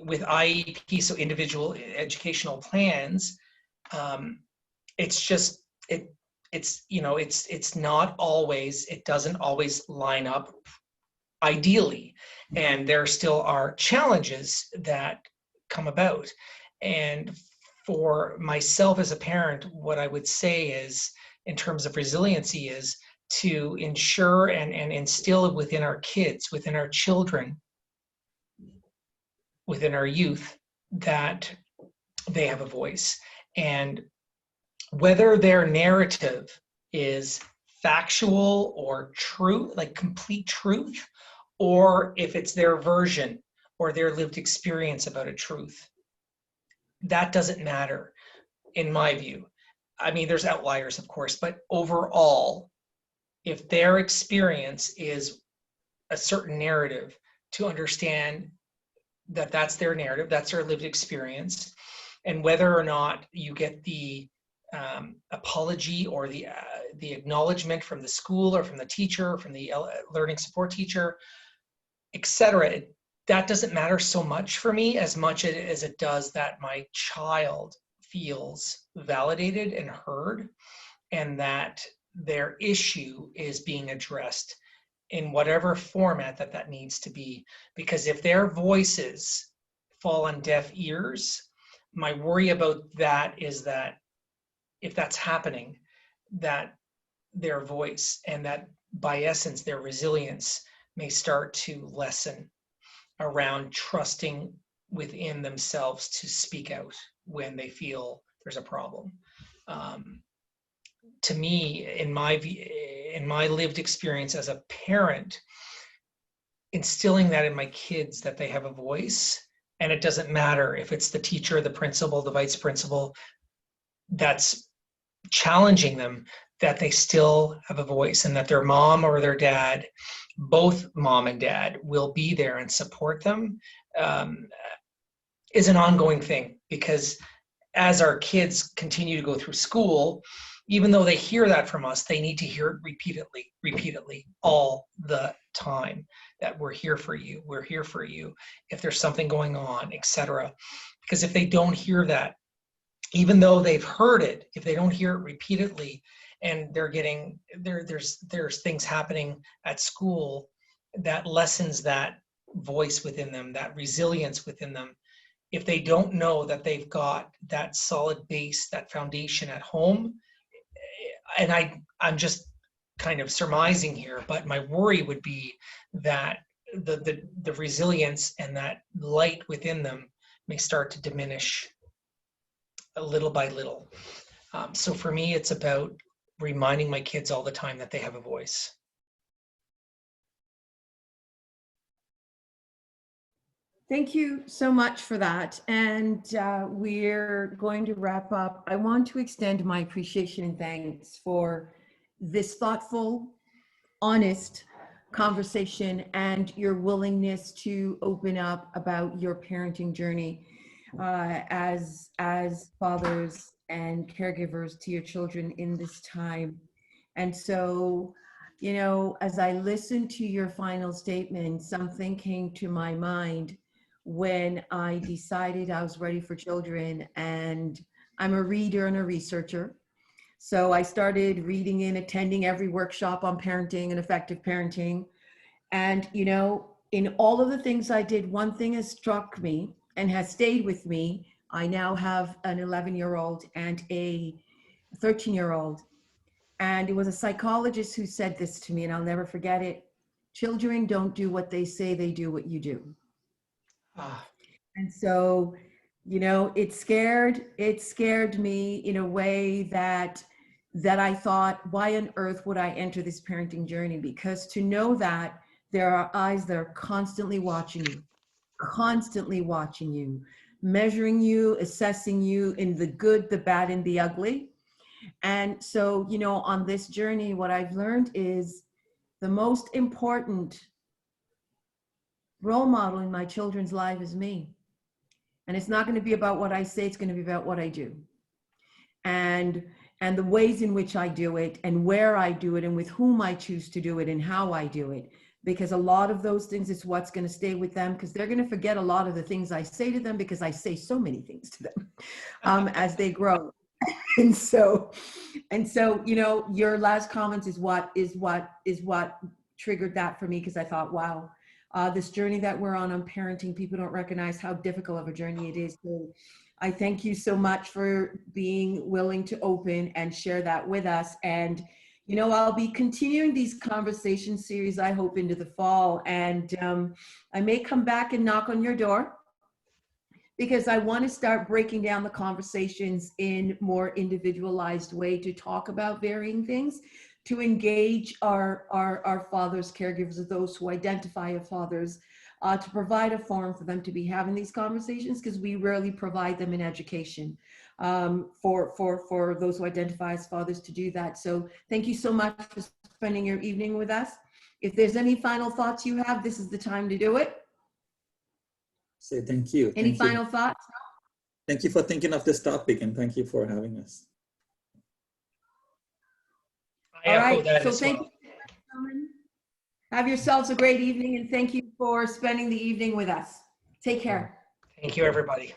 S7: with IEP, so individual educational plans, it's not always, it doesn't always line up ideally, and there still are challenges that come about. And for myself as a parent, what I would say is, in terms of resiliency, is to ensure and instill within our kids, within our children, within our youth, that they have a voice. And whether their narrative is factual or true, like complete truth, or if it's their version or their lived experience about a truth, that doesn't matter, in my view. I mean, there's outliers, of course, but overall, if their experience is a certain narrative, to understand that that's their narrative, that's their lived experience, and whether or not you get the apology or the acknowledgement from the school or from the teacher, or from the learning support teacher, etc., that doesn't matter so much for me as much as it does that my child feels validated and heard, and that their issue is being addressed in whatever format that needs to be. Because if their voices fall on deaf ears, my worry about that is that if that's happening, that their voice and that by essence their resilience may start to lessen around trusting within themselves to speak out when they feel there's a problem. To me, in my lived experience as a parent, instilling that in my kids, that they have a voice, and it doesn't matter if it's the teacher, the principal, the vice principal, that's challenging them, that they still have a voice, and that their mom or their dad, both mom and dad, will be there and support them, is an ongoing thing. Because as our kids continue to go through school, even though they hear that from us, they need to hear it repeatedly, all the time, that we're here for you, if there's something going on, etc. Because if they don't hear that, even though they've heard it, if they don't hear it repeatedly, and they're getting there's things happening at school that lessens that voice within them, that resilience within them, if they don't know that they've got that solid base, that foundation at home, and I'm just kind of surmising here, but my worry would be that the resilience and that light within them may start to diminish little by little. So for me, it's about reminding my kids all the time that they have a voice.
S1: Thank you so much for that. And we're going to wrap up. I want to extend my appreciation and thanks for this thoughtful, honest conversation and your willingness to open up about your parenting journey as fathers and caregivers to your children in this time. And so, you know, as I listened to your final statement, something came to my mind when I decided I was ready for children, and I'm a reader and a researcher. So I started reading and attending every workshop on parenting and effective parenting. And, you know, in all of the things I did, one thing has struck me and has stayed with me. I now have an 11-year-old and a 13-year-old. And it was a psychologist who said this to me, and I'll never forget it. Children don't do what they say, they do what you do.
S7: Ah,
S1: And so, you know, it scared me in a way that I thought, why on earth would I enter this parenting journey? Because to know that there are eyes that are constantly watching you, measuring you, assessing you in the good, the bad, and the ugly. And so, you know, on this journey, what I've learned is the most important role model in my children's life is me. And it's not going to be about what I say, it's going to be about what I do. And the ways in which I do it, and where I do it, and with whom I choose to do it, and how I do it. Because a lot of those things is what's going to stay with them, because they're going to forget a lot of the things I say to them, because I say so many things to them as they grow. And so, you know, your last comments is what triggered that for me, because I thought, wow, this journey that we're on parenting, people don't recognize how difficult of a journey it is. So I thank you so much for being willing to open and share that with us. And, you know, I'll be continuing these conversation series, I hope, into the fall. And I may come back and knock on your door, because I want to start breaking down the conversations in more individualized way to talk about varying things, to engage our fathers, caregivers, of those who identify as fathers, to provide a forum for them to be having these conversations, because we rarely provide them in education for those who identify as fathers to do that. So thank you so much for spending your evening with us. If there's any final thoughts you have, this is the time to do it.
S4: Say thank you.
S1: Any
S4: Thank you.
S1: final thoughts?
S4: Thank you for thinking of this topic, and thank you for having us.
S7: I
S1: All
S7: echo
S1: right,
S7: that
S1: so
S7: as
S1: thank
S7: well.
S1: you. Have yourselves a great evening, and thank you for spending the evening with us. Take care.
S7: Thank you, everybody.